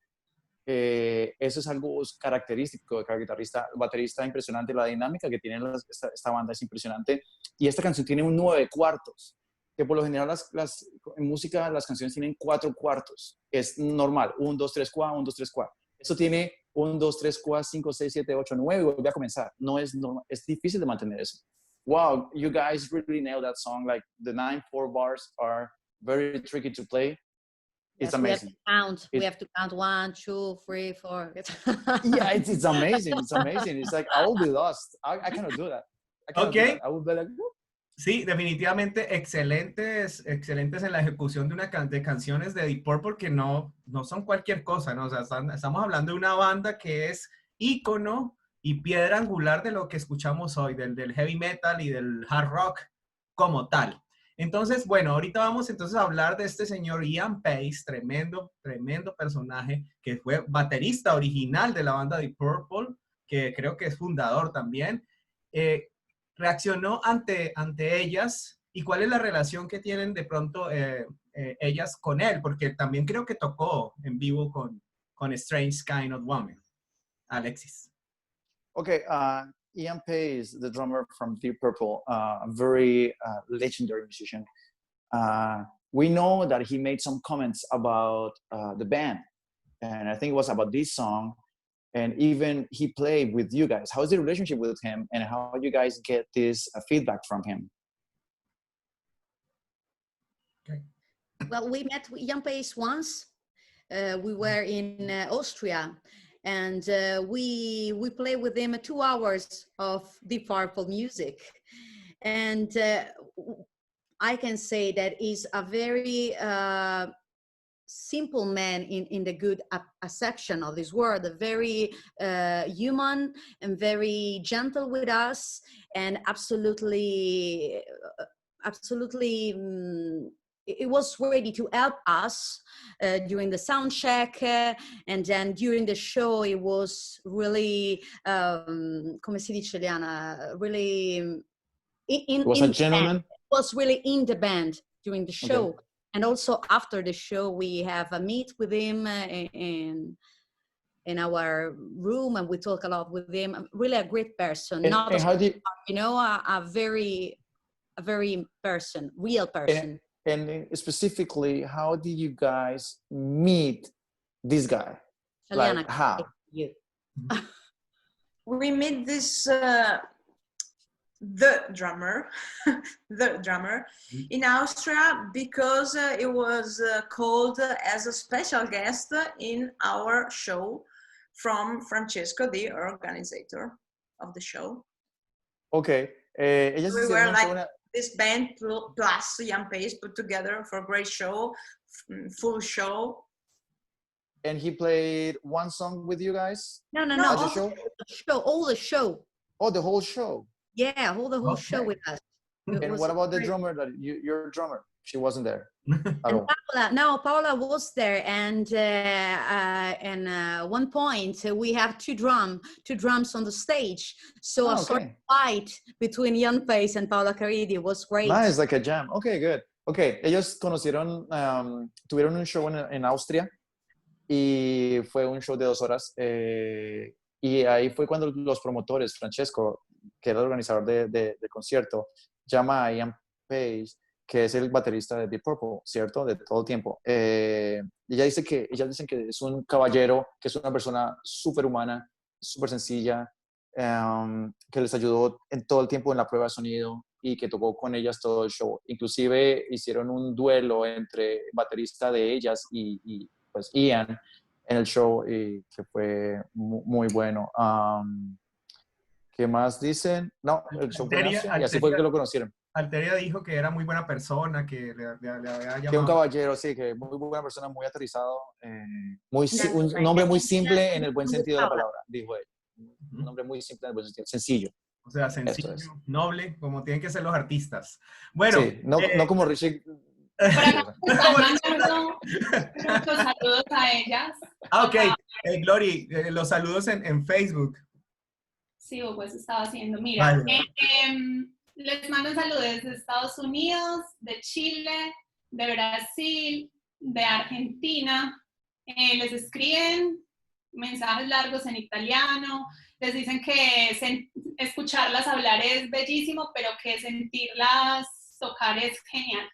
A: Eso es algo característico de cada guitarrista. El baterista, impresionante. La dinámica que tiene esta banda es impresionante. Y esta canción tiene un 9/4, que por lo general en música las canciones tienen 4/4. Es normal, 1, 2, 3, 4, 1, 2, 3, 4. Esto tiene 1, 2, 3, 4, 5, 6, 7, 8, 9 y vuelve a comenzar. No es normal, es difícil de mantener eso. Wow, you guys really nailed that song. Like the 9/4 bars are very tricky to play. It's amazing.
E: We have to count 1, 2, 3, 4.
A: Yeah, it's amazing. It's amazing. It's like I will be lost. I cannot do that.
C: Okay.
A: I will be like, whoop.
C: Sí, definitivamente excelentes en la ejecución de canciones de Deep Purple que no son cualquier cosa, ¿no? O sea, estamos hablando de una banda que es ícono y piedra angular de lo que escuchamos hoy, del heavy metal y del hard rock como tal. Entonces, bueno, ahorita vamos entonces a hablar de este señor Ian Paice, tremendo personaje, que fue baterista original de la banda Deep Purple, que creo que es fundador también. Reaccionó ante ellas, y cuál es la relación que tienen de pronto ellas con él, porque también creo que tocó en vivo con Strange Kind of Woman. Alexis.
A: Okay, Ian Paice, the drummer from Deep Purple, a very legendary musician. We know that he made some comments about the band, and I think it was about this song. And even he played with you guys. How's the relationship with him, and how you guys get this feedback from him?
C: Okay.
E: Well, we met Ian Paice once. We were in Austria, and we played with him 2 hours of Deep Purple music. And I can say that he's a very simple man in the good acception of this word, very human and very gentle with us, and absolutely it was ready to help us during the sound check, and then during the show it was really come si dice, Eliana, really
A: Was a gentleman?
E: was really in the band during the show.
A: Okay.
E: And also after the show, we have a meet with him in our room, and we talk a lot with him. Really a great person,
A: And how do you,
E: a very person, real person.
A: and specifically, how did you guys meet this guy?
E: Eliana,
A: Like how?
E: you.
B: We meet this the drummer in Austria because it was called as a special guest in our show from Francesco, the organizer of the show.
A: Okay. Ellas
B: We
A: hicieron
B: were
A: un show
B: like this band plus Ian Paice put together for a great show, full show.
A: and he played one song with you guys?
E: No.
A: At the
E: All
A: show?
E: all the show.
A: Oh, the whole show.
E: Yeah, the whole
C: Okay.
E: show with us. It
A: And
E: was
A: what about the
E: great.
A: drummer? Your drummer? She wasn't there at
E: And
A: all.
E: Paola was there, and one point we have two drums on the stage. So a sort of
A: Okay.
E: fight between Ian Paice and Paola Caridi was great.
A: Nice, like a jam. Okay, good. Okay, ellos conocieron, tuvieron un show en Austria y fue un show de 2 horas. Y ahí fue cuando los promotores, Francesco, que era el organizador del concierto, llama a Ian Paice, que es el baterista de Deep Purple, ¿cierto? De todo el tiempo. Ellas dicen que es un caballero, que es una persona súper humana, súper sencilla, que les ayudó en todo el tiempo en la prueba de sonido y que tocó con ellas todo el show. Inclusive hicieron un duelo entre baterista de ellas y pues Ian en el show y que fue muy bueno. ¿Qué más dicen? No, el show fue
C: Alteria,
A: buenazo y así fue que lo conocieron.
C: Alteria dijo que era muy buena persona, que le había
A: Que un
C: llamado.
A: caballero, sí, que muy buena persona, muy aterrizado,
B: That's
A: un
B: right.
A: hombre muy simple en el buen sentido de la palabra, dijo él. Un hombre muy simple en el buen sentido, sencillo.
C: O sea, sencillo,
A: Eso es.
C: noble, como tienen que ser los artistas. Bueno.
A: Sí, no como Richie.
F: Por acá están mandando muchos saludos a ellas.
C: Ok, Glory, los saludos en Facebook.
F: Sí, Hugo, eso estaba haciendo. Mira,
C: Vale.
F: les mando saludos de Estados Unidos, de Chile, de Brasil, de Argentina. Les escriben mensajes largos en italiano. Les dicen que escucharlas hablar es bellísimo, pero que sentirlas tocar es genial.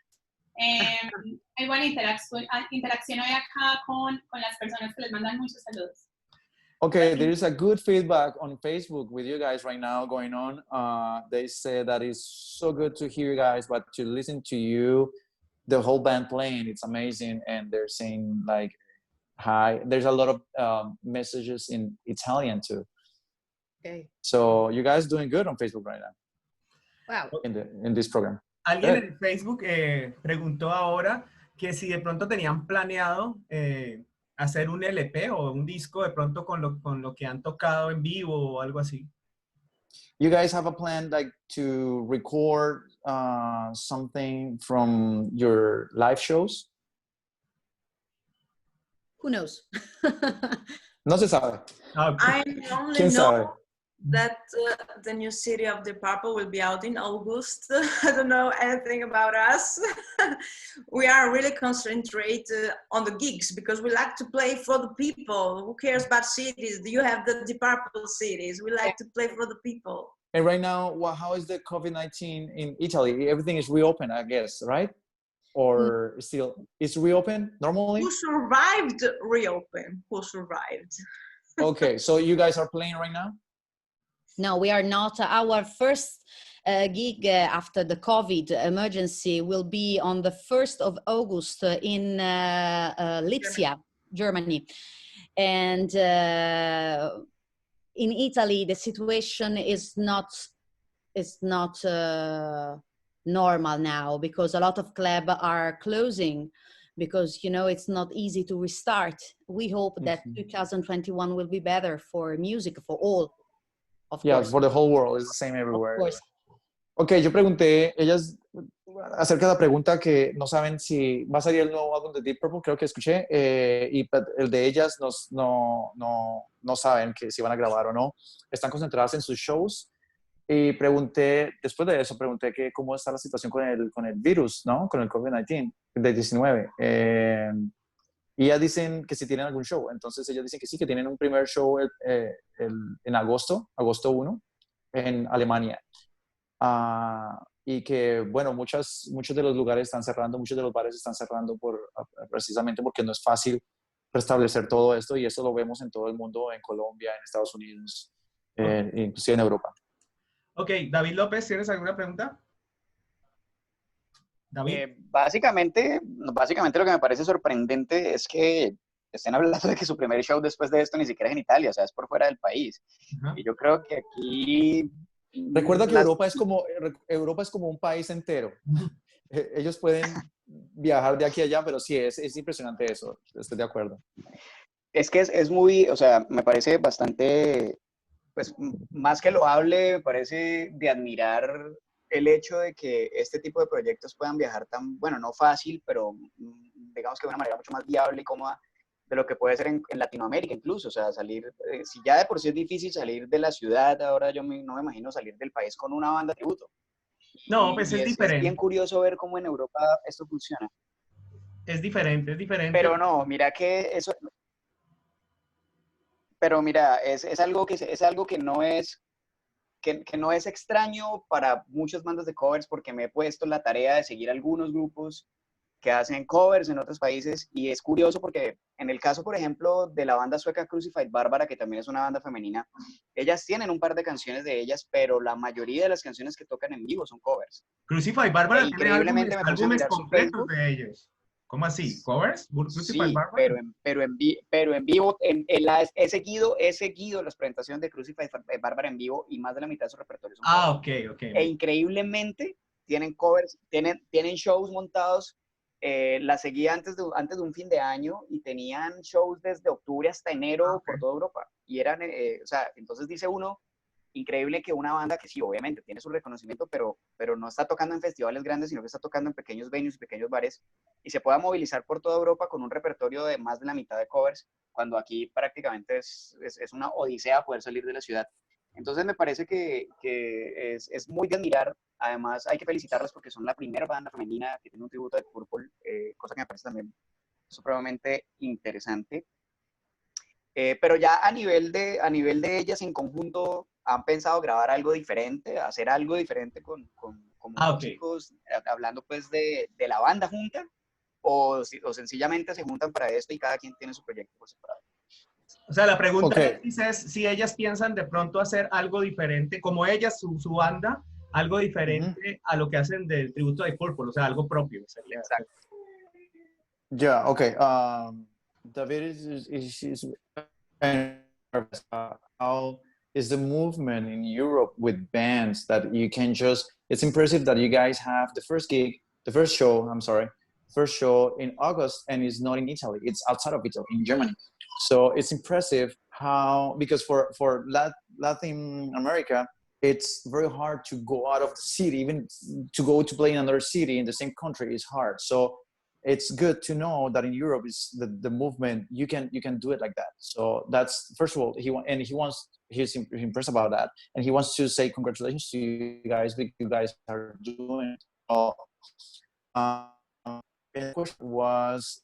F: Hay buena interacción hoy acá con las personas que les mandan muchos saludos.
A: Okay, there is a good feedback on Facebook with you guys right now going on. They say that it's so good to hear you guys, but to listen to you, the whole band playing, it's amazing. And they're saying like, hi. There's a lot of messages in Italian too.
E: Okay.
A: So you guys doing good on Facebook right now
E: Wow.
A: in this program.
C: Alguien en Facebook preguntó ahora que si de pronto tenían planeado hacer un LP o un disco de pronto con lo que han tocado en vivo o algo así.
A: You guys have a plan like to record something from your live shows?
E: Who knows?
A: No se sabe.
B: I only
A: ¿Quién sabe?
B: know that the new city of Deep Purple will be out in August. I don't know anything about us. We are really concentrated on the gigs because we like to play for the people. Who cares about cities? You have the Deep Purple cities. We like to play for the people.
A: And right now, how is the COVID-19 in Italy? Everything is reopened, I guess, right? Or still, it's reopened normally?
B: Who survived reopen? Who survived?
A: Okay, so you guys are playing right now?
E: No, we are not. Our first gig after the COVID emergency will be on the 1st of August in Lipsia, Germany. And in Italy, the situation is not normal now because a lot of clubs are closing because, you know, it's not easy to restart. We hope that 2021 will be better for music, for all. Of
A: Yeah,
E: course.
A: for the whole world, it's the same everywhere.
E: Of course.
A: Ok, yo pregunté, ellas, acerca de la pregunta que no saben si va a salir el nuevo álbum de Deep Purple, creo que escuché, y el de ellas no saben que si van a grabar o no. Están concentradas en sus shows. Y pregunté, después de eso, pregunté que cómo está la situación con el virus, ¿no? Con el COVID-19, de 19. Y ellas dicen que si tienen algún show. Entonces ellas dicen que sí, que tienen un primer show en agosto 1, en Alemania. Y que, bueno, muchos de los lugares están cerrando, muchos de los bares están cerrando precisamente porque no es fácil restablecer todo esto. Y eso lo vemos en todo el mundo, en Colombia, en Estados Unidos, inclusive en Europa.
C: Ok, David López, ¿tienes alguna pregunta? David.
D: Básicamente lo que me parece sorprendente es que estén hablando de que su primer show después de esto ni siquiera es en Italia, o sea, es por fuera del país. Y yo creo que aquí...
A: Recuerda que Europa es como un país entero. Ellos pueden viajar de aquí a allá, pero sí, es impresionante eso, estoy de acuerdo.
D: Es que es muy, o sea, me parece bastante, pues, más que loable, me parece de admirar el hecho de que este tipo de proyectos puedan viajar tan, bueno, no fácil, pero digamos que de una manera mucho más viable y cómoda de lo que puede ser en Latinoamérica incluso, o sea, salir, si ya de por sí es difícil salir de la ciudad, ahora yo no me imagino salir del país con una banda tributo.
C: No, pues es diferente.
D: Es bien curioso ver cómo en Europa esto funciona.
C: Es diferente.
D: Pero no, mira que eso... Pero mira, es algo que no es... Que no es extraño para muchas bandas de covers porque me he puesto la tarea de seguir algunos grupos que hacen covers en otros países, y es curioso porque en el caso, por ejemplo, de la banda sueca Crucified Barbara, que también es una banda femenina, ellas tienen un par de canciones de ellas, pero la mayoría de las canciones que tocan en vivo son covers.
C: Crucified Barbara tiene
D: Increíblemente me puse a
C: álbumes
D: mirar su
C: completos
D: Facebook.
C: de ellos. ¿Cómo así? ¿Covers? ¿Crucified
D: Sí,
C: Barbara?
D: pero en vivo, he seguido las presentaciones de Crucified Barbara en vivo, y más de la mitad de su repertorio son covers.
C: Ok.
D: E increíblemente tienen covers, tienen shows montados. La seguí antes de un fin de año, y tenían shows desde octubre hasta enero por toda Europa. Y eran, o sea, entonces dice uno, increíble que una banda que sí, obviamente tiene su reconocimiento, pero no está tocando en festivales grandes, sino que está tocando en pequeños venues, pequeños bares, y se pueda movilizar por toda Europa con un repertorio de más de la mitad de covers, cuando aquí prácticamente es una odisea poder salir de la ciudad. Entonces me parece que es muy de admirar. Además, hay que felicitarlas porque son la primera banda femenina que tiene un tributo de Purple, cosa que me parece también supremamente interesante. Pero ya a nivel de ellas en conjunto, ¿han pensado grabar algo diferente, hacer algo diferente con músicos, hablando pues de la banda junta? O sencillamente se juntan para esto y cada quien tiene su proyecto por separado?
C: O sea, la pregunta es si ellas piensan de pronto hacer algo diferente, como ellas, su banda, algo diferente a lo que hacen del tributo de Purple, o sea, algo propio. Sería.
D: Exacto.
A: Yeah, okay. David is how is the movement in Europe with bands that you can just, it's impressive that you guys have the first show in August, and it's not in Italy, it's outside of Italy, in Germany. So it's impressive how, because for Latin America, it's very hard to go out of the city, even to go to play in another city in the same country is hard. So it's good to know that in Europe is the movement, you can do it like that. So that's, first of all, he's impressed about that, and he wants to say congratulations to you guys, because you guys are doing it all. And the question was,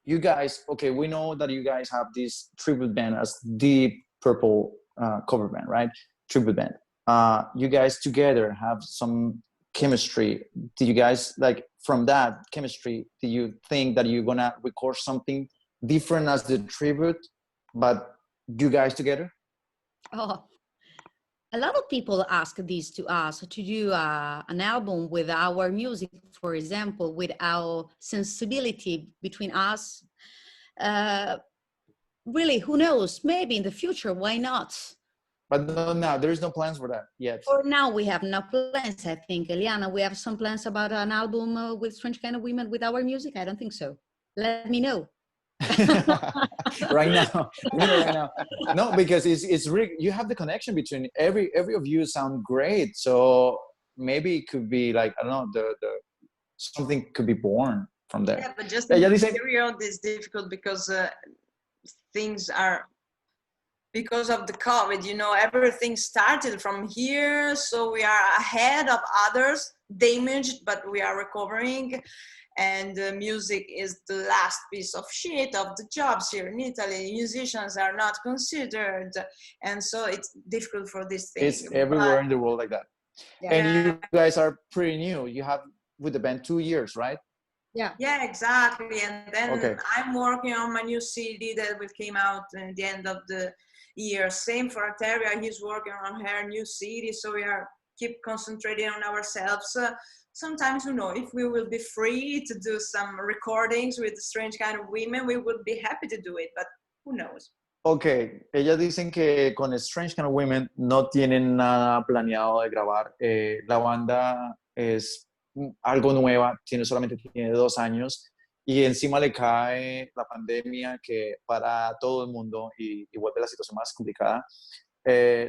A: you guys, okay, we know that you guys have this tribute band as Deep Purple cover band, right? Tribute band. You guys together have some chemistry. Do you guys, like, from that chemistry, do you think that you're gonna record something different as the tribute, but you guys together?
E: Oh, a lot of people ask this to us, to do an album with our music, for example, with our sensibility between us. Really, who knows? Maybe in the future, why not?
A: But no, now there's no plans for that yet.
E: For now, we have no plans. I think, Eliana, we have some plans about an album with Strange Kind of Women with our music. I don't think so. Let me know.
A: Right now. No, because it's really, you have the connection between every of you sound great. So maybe it could be like, I don't know, the something could be born from there.
B: Yeah, but just the period is difficult because things are, because of the COVID, you know, everything started from here, so we are ahead of others, damaged, but we are recovering. And music is the last piece of shit of the jobs here in Italy. Musicians are not considered, and so it's difficult for this thing.
A: It's everywhere in the world like that. Yeah. And you guys are pretty new. You have with the band 2 years, right?
B: Yeah, exactly. And then I'm working on my new CD that will came out at the end of the year. Same for Alteria, he's working on her new CD, so we are keep concentrating on ourselves. Sometimes, you know, if we will be free to do some recordings with Strange Kind of Women, we would be happy to do it, but who knows.
A: Ok, ellas dicen que con Strange Kind of Women no tienen nada planeado de grabar. La banda es algo nueva, solamente tiene 2 años, y encima le cae la pandemia que para todo el mundo y vuelve la situación más complicada.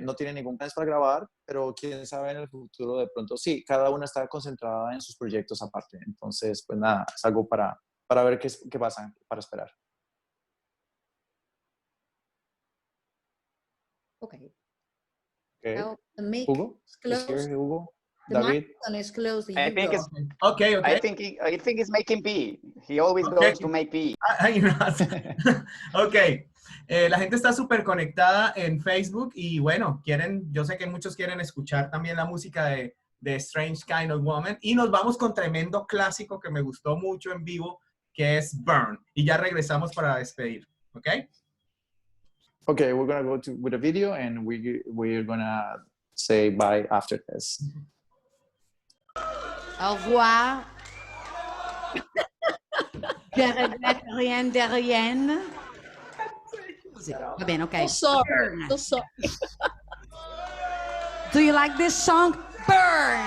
A: No tiene ningún plan para grabar, pero quién sabe en el futuro de pronto sí, cada una está concentrada en sus proyectos aparte. Entonces, pues nada, es algo para ver qué pasa, para esperar.
E: Okay.
A: Now
E: the mic
A: Hugo?
E: is closed.
A: Is here, Hugo?
E: The
A: David?
E: microphone is closed.
D: I think it's
C: okay.
D: I think it's making pee. He always goes to make pee.
C: Ok. La gente está súper conectada en Facebook y bueno, yo sé que muchos quieren escuchar también la música de de Strange Kind of Woman. Y nos vamos con tremendo clásico que me gustó mucho en vivo, que es Burn. Y ya regresamos para despedir, ¿ok?
A: Okay, we're gonna go with a video and we're gonna say bye after this.
E: Au revoir. Je regrette rien de rien. Così, va bene, ok.
G: So sorry.
E: Do you like this song? Burn!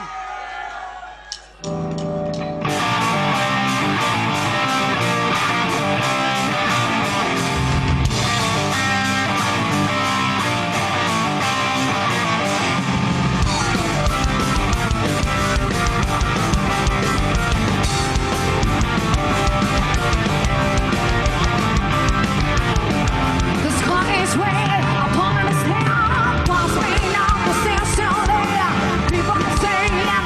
E: The sky is red upon his head, passing out the sensation there. People say, yeah.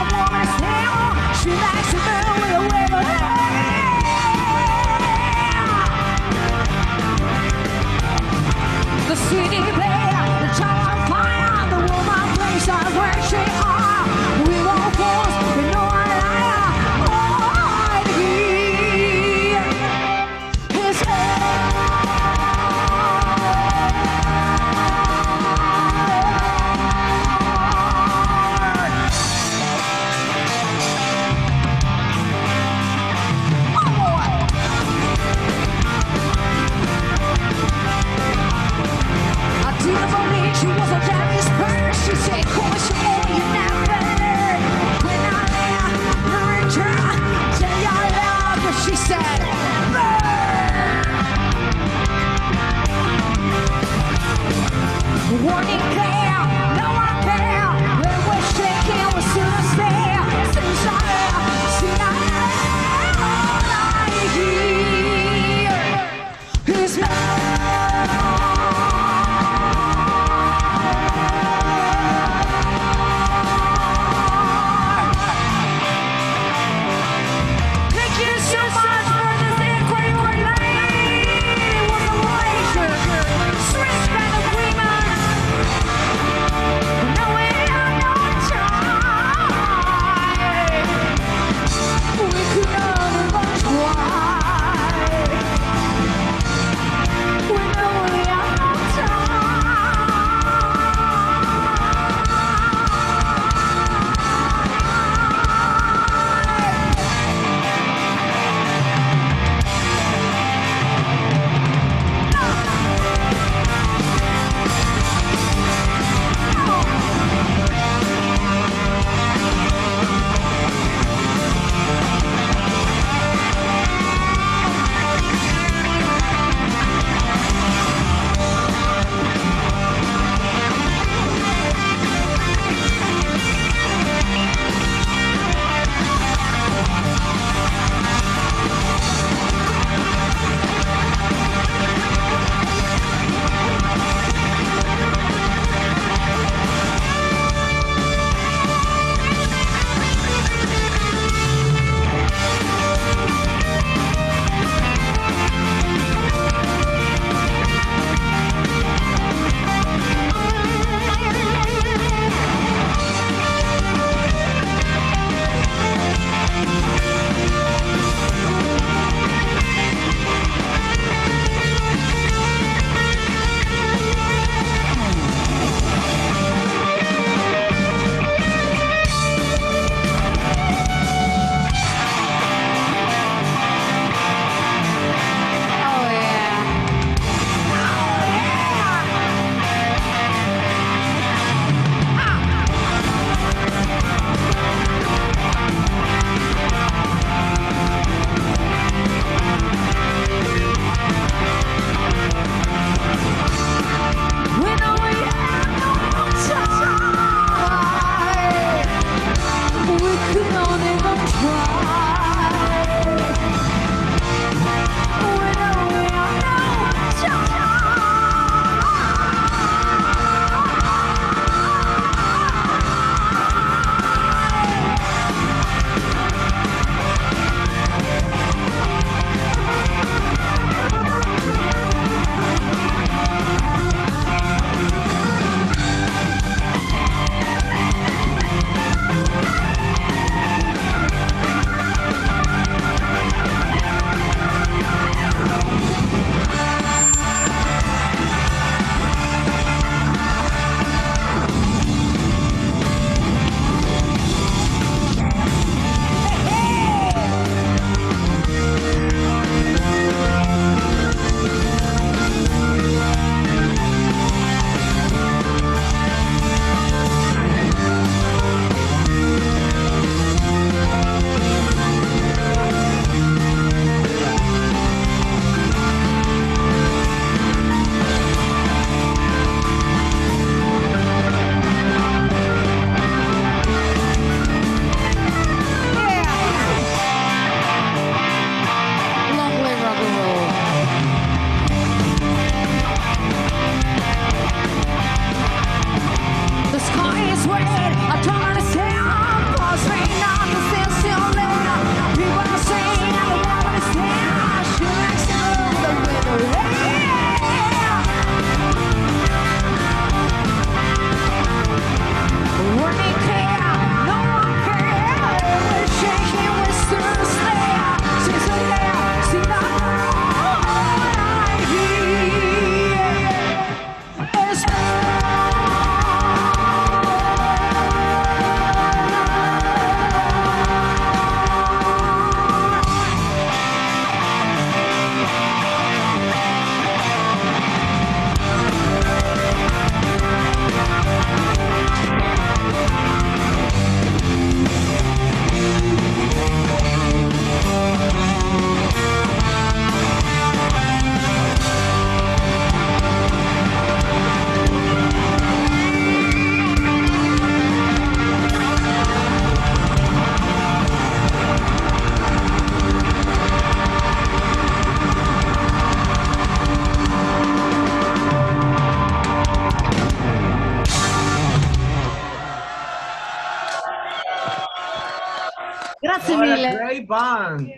E: Grazie
C: What a
E: mille.
C: great band.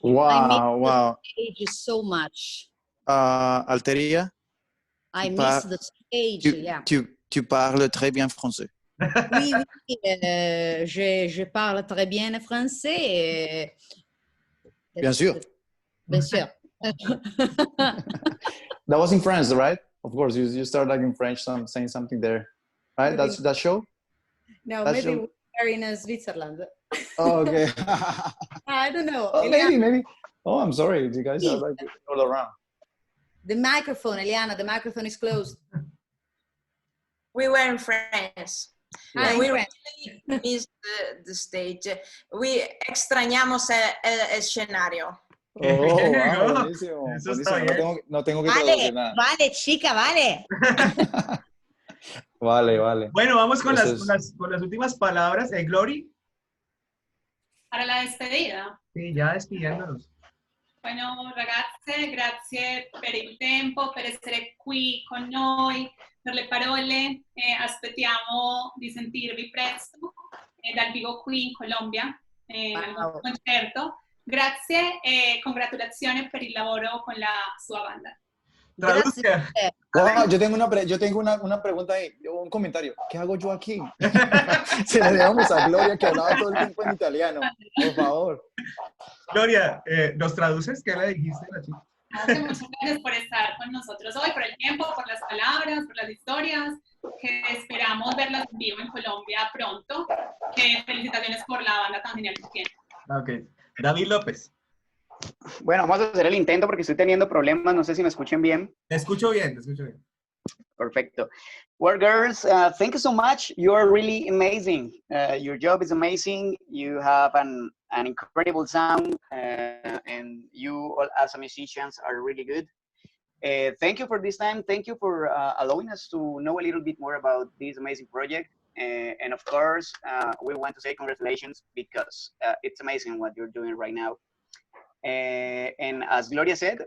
A: Wow, wow.
E: Stage so much.
A: Alteria,
E: I
A: Tu
E: miss
A: par-
E: the stage,
A: tu,
E: yeah.
A: tu parles très bien français.
E: Oui, oui, je parle très bien français.
A: Bien sûr.
E: Bien sûr.
A: That was in France, right? Of course, you started like in French, saying something there, right? That's that show.
E: No,
A: That's
E: maybe
A: your-
E: we're in Switzerland.
A: Oh, okay.
E: I don't know.
A: Oh,
E: Eliana,
A: maybe. Oh, I'm sorry. You guys are like all around.
E: the microphone, Eliana, the microphone is closed.
B: We were in France.
E: Ah, in
B: We
E: France.
B: really missed the stage. We extrañamos el escenario.
A: Oh, wow,
C: Eso
A: buenísimo.
C: está
A: Buenísimo. No tengo que
E: Vale,
A: traducir nada.
E: vale, chica, vale.
A: Vale, vale.
C: Bueno, vamos con las,
A: Entonces-
C: con las últimas palabras. Glory.
F: Para la despedida.
C: Sí, ya despidiéndonos.
F: Bueno, ragazze, grazie per il tempo, per essere qui con noi, per le parole. Aspettiamo di sentirvi presto dal vivo qui in Colombia, al
E: Wow.
F: concerto. Grazie e congratulazioni per il lavoro con la sua banda.
E: Grazie.
C: Traduzca.
A: Wow, yo tengo una pregunta ahí, un comentario. ¿Qué hago yo aquí? Si le dejamos a Gloria que hablaba todo el tiempo en italiano, por favor.
C: Gloria, ¿nos traduces? ¿Qué le dijiste a la chica?
F: Muchas gracias por estar con nosotros hoy, por el tiempo, por las palabras, por las historias, que esperamos verlas en vivo en Colombia pronto. Felicitaciones por la banda tan genial que tienen.
C: Ok. David López.
D: Bueno, vamos a hacer el intento porque estoy teniendo problemas. No sé si me escuchen bien.
C: Te escucho bien, te escucho bien.
D: Perfecto. Well, girls, thank you so much. You are really amazing. Your job is amazing. You have an incredible sound, and you all, as a musicians, are really good. Thank you for this time. Thank you for allowing us to know a little bit more about this amazing project. And of course, we want to say congratulations because it's amazing what you're doing right now. And as Gloria said,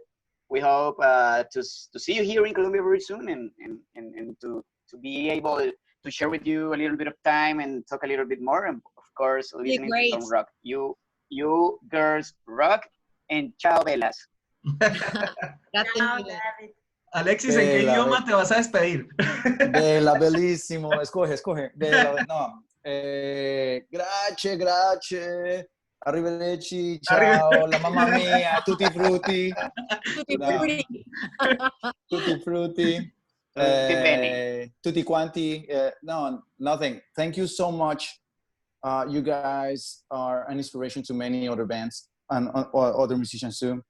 D: we hope to see you here in Colombia very soon and to be able to share with you a little bit of time and talk a little bit more. And of course, listening to some rock. You girls rock, and ciao, Velas.
E: Grazie
B: Ciao,
E: mille.
B: David.
C: Alexis, ¿en qué
A: Bella,
C: idioma te vas a despedir?
A: Bella, bellissimo. Escoge. Bella, no. Grazie. Arrivederci, ciao, la mamma mia, tutti frutti.
E: Tutti
A: No.
E: frutti.
A: Tutti frutti.
D: bene.
A: Tutti quanti. No, nothing. Thank you so much. You guys are an inspiration to many other bands and other musicians too.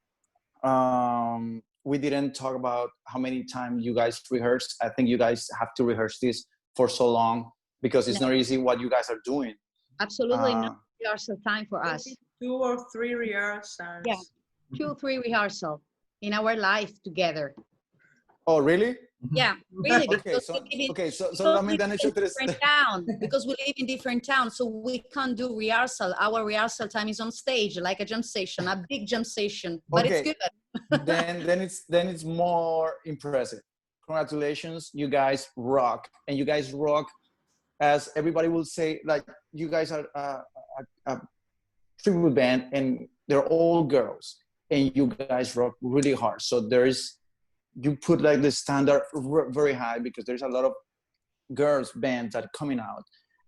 A: We didn't talk about how many times you guys rehearse. I think you guys have to rehearse this for so long because it's not easy what you guys are doing.
E: Absolutely no rehearsal time for us.
B: 2 or 3 rehearsals.
E: Yeah. 2, 3 rehearsal in our life together.
A: Oh, really?
E: Yeah, really.
A: Okay,
E: because
A: so,
E: we live in-
A: okay, so
E: because
A: solamente
E: we
A: han
E: live
A: hecho
E: in
A: tres.
E: different town, because we live in different towns, so we can't do rehearsal. Our rehearsal time is on stage, like a jump session, a big jump session, but it's
A: Okay.
E: good.
A: then it's more impressive. Congratulations, you guys rock, and you guys rock, as everybody will say. Like, you guys are a tribute band, and they're all girls, and you guys rock really hard. So you put like the standard very high because there's a lot of girls bands that are coming out,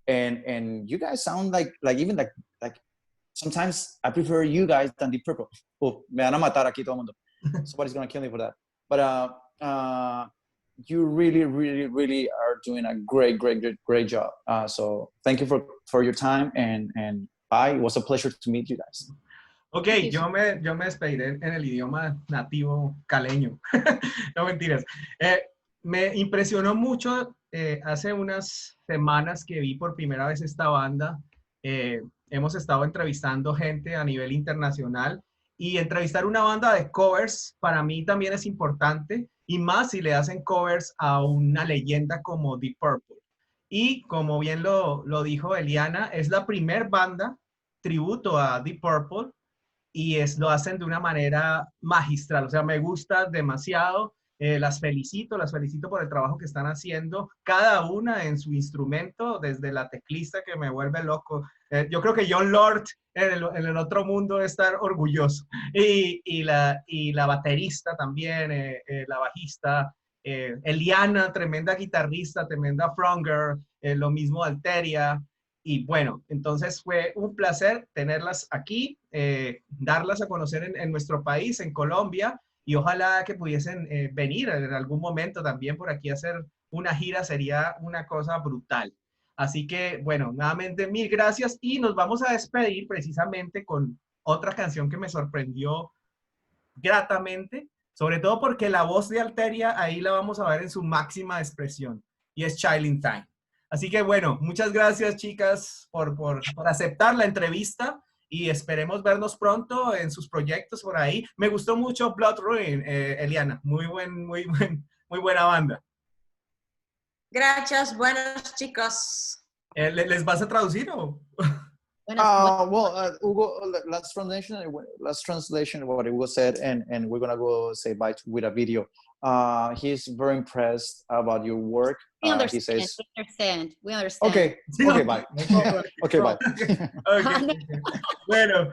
A: and you guys sound like even like sometimes I prefer you guys than Deep Purple. Oh, me van a matar aquí todo el mundo. Somebody's gonna kill me for that. But you really are doing a great job. So thank you for your time, and bye. It was a pleasure to meet you guys.
C: Ok, yo me despediré en el idioma nativo caleño. No, mentiras. Me impresionó mucho hace unas semanas que vi por primera vez esta banda. Hemos estado entrevistando gente a nivel internacional y entrevistar una banda de covers para mí también es importante, y más si le hacen covers a una leyenda como Deep Purple. Y como bien lo dijo Eliana, es la primer banda tributo a Deep Purple y lo hacen de una manera magistral. O sea, me gusta demasiado. las felicito por el trabajo que están haciendo, cada una en su instrumento, desde la teclista que me vuelve loco. Yo creo que John Lord en el otro mundo debe estar orgulloso. Y la baterista también, la bajista, Eliana, tremenda guitarrista, tremenda frontgirl, lo mismo Alteria. Y bueno, entonces fue un placer tenerlas aquí, darlas a conocer en nuestro país, en Colombia, y ojalá que pudiesen venir en algún momento también por aquí a hacer una gira, sería una cosa brutal. Así que, bueno, nuevamente mil gracias y nos vamos a despedir precisamente con otra canción que me sorprendió gratamente, sobre todo porque la voz de Alteria ahí la vamos a ver en su máxima expresión y es Child in Time. Así que bueno, muchas gracias chicas por aceptar la entrevista y esperemos vernos pronto en sus proyectos por ahí. Me gustó mucho Blood Ruin, Eliana, muy buena banda.
B: Gracias, buenos chicos.
C: ¿Les vas a traducir o?
A: Well, Hugo, last translation of what Hugo said, and we're gonna go say bye with a video. He's very impressed about your work.
E: We understand.
A: He says,
E: We understand.
A: Okay, okay, bye. Okay, bye.
C: Okay. Bueno,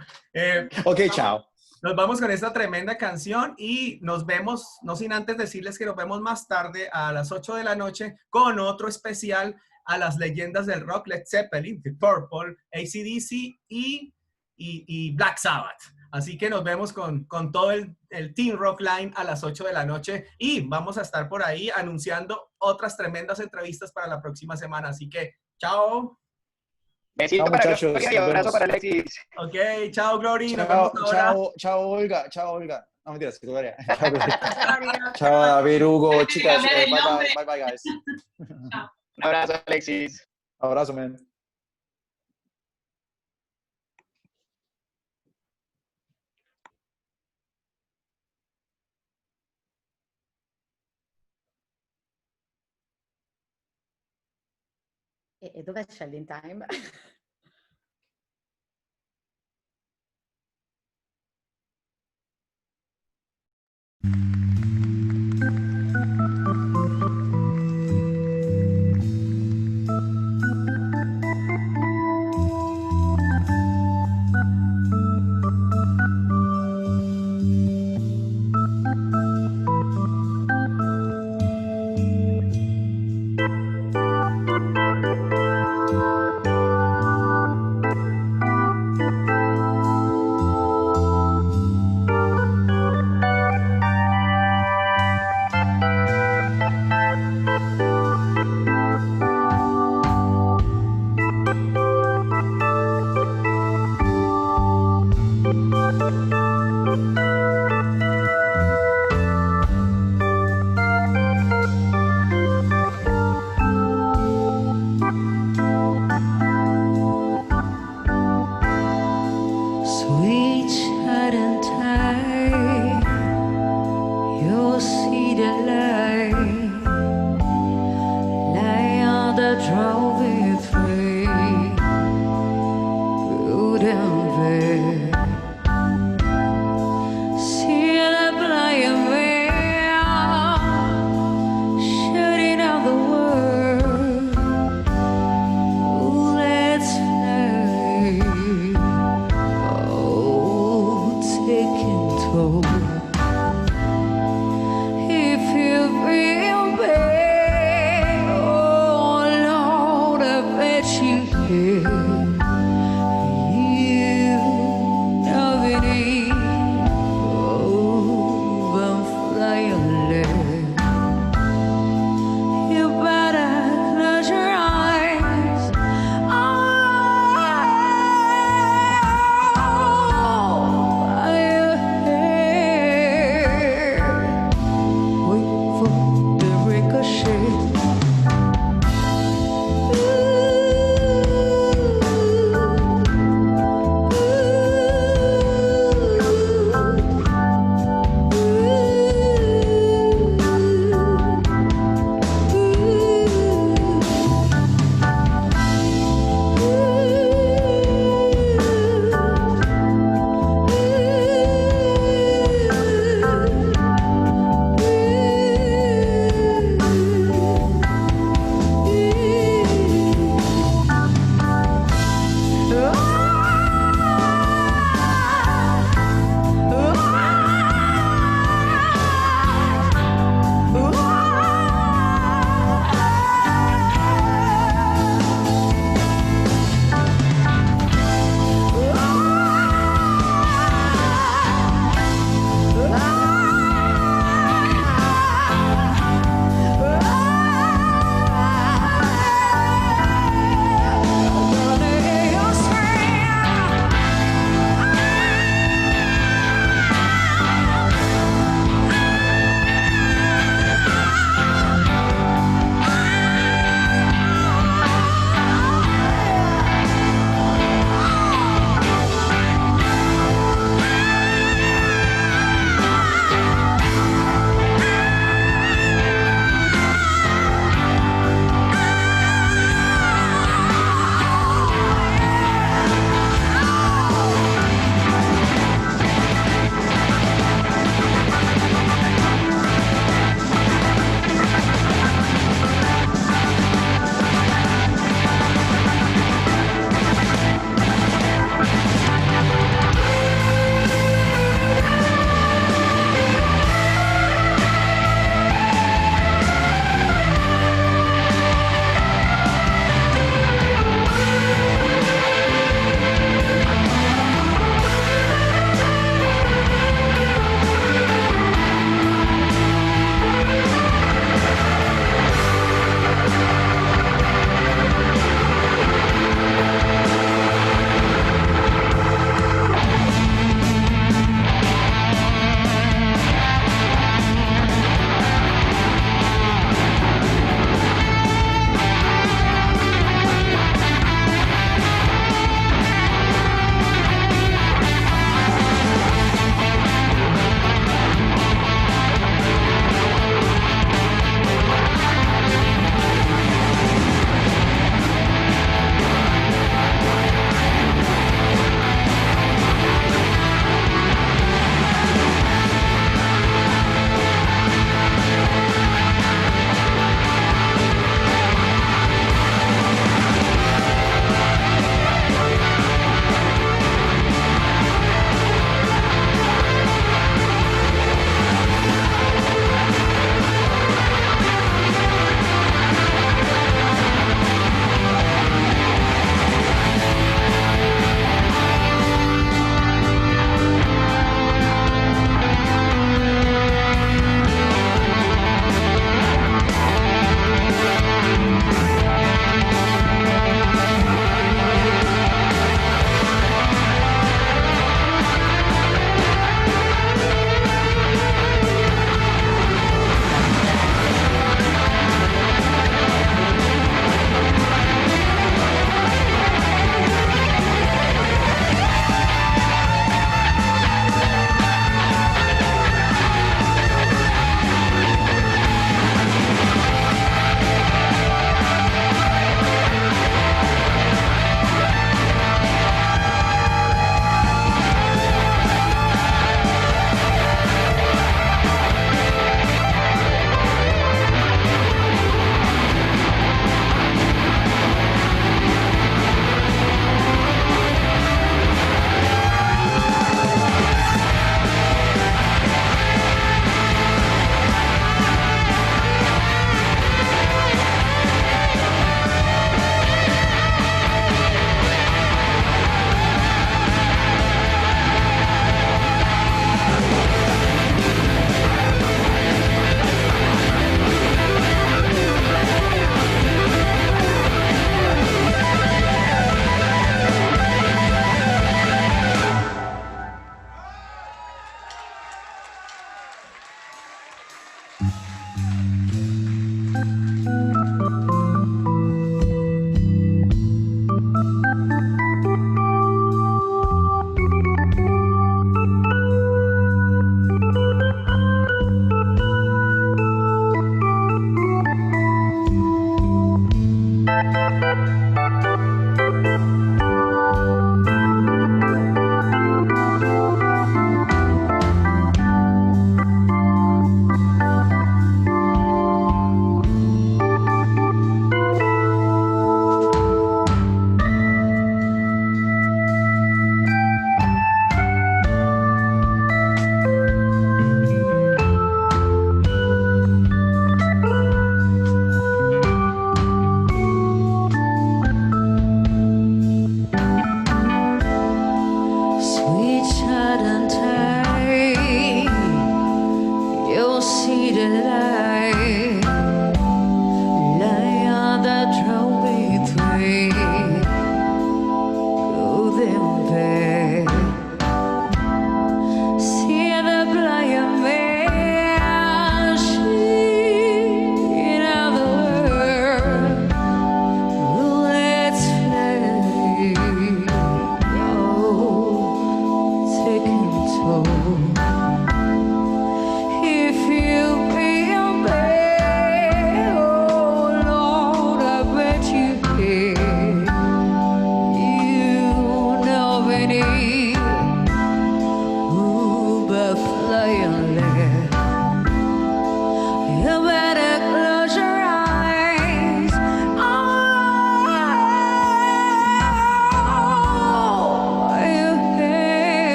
A: Okay, chao.
C: Nos vamos con esta tremenda canción y nos vemos, no sin antes decirles que nos vemos más tarde a las 8 de la noche con otro especial a las leyendas del rock, Led Zeppelin, The Purple, AC/DC y Black Sabbath. Así que nos vemos con todo el Team Rock Line a las 8 de la noche y vamos a estar por ahí anunciando otras tremendas entrevistas para la próxima semana. Así que, chao.
D: Besito
A: Chao,
D: para
A: muchachos.
D: Gloria y abrazo para Alexis.
C: Ok, chao, Glory. Nos vemos ahora.
A: Chao, Olga. Chao, Olga. No, mentiras, Gloria. Chao, Gloria. Chao, David, Hugo, chicas. Bye, guys.
D: Un abrazo, Alexis.
A: Abrazo, man.
E: E dov'è Child in Time?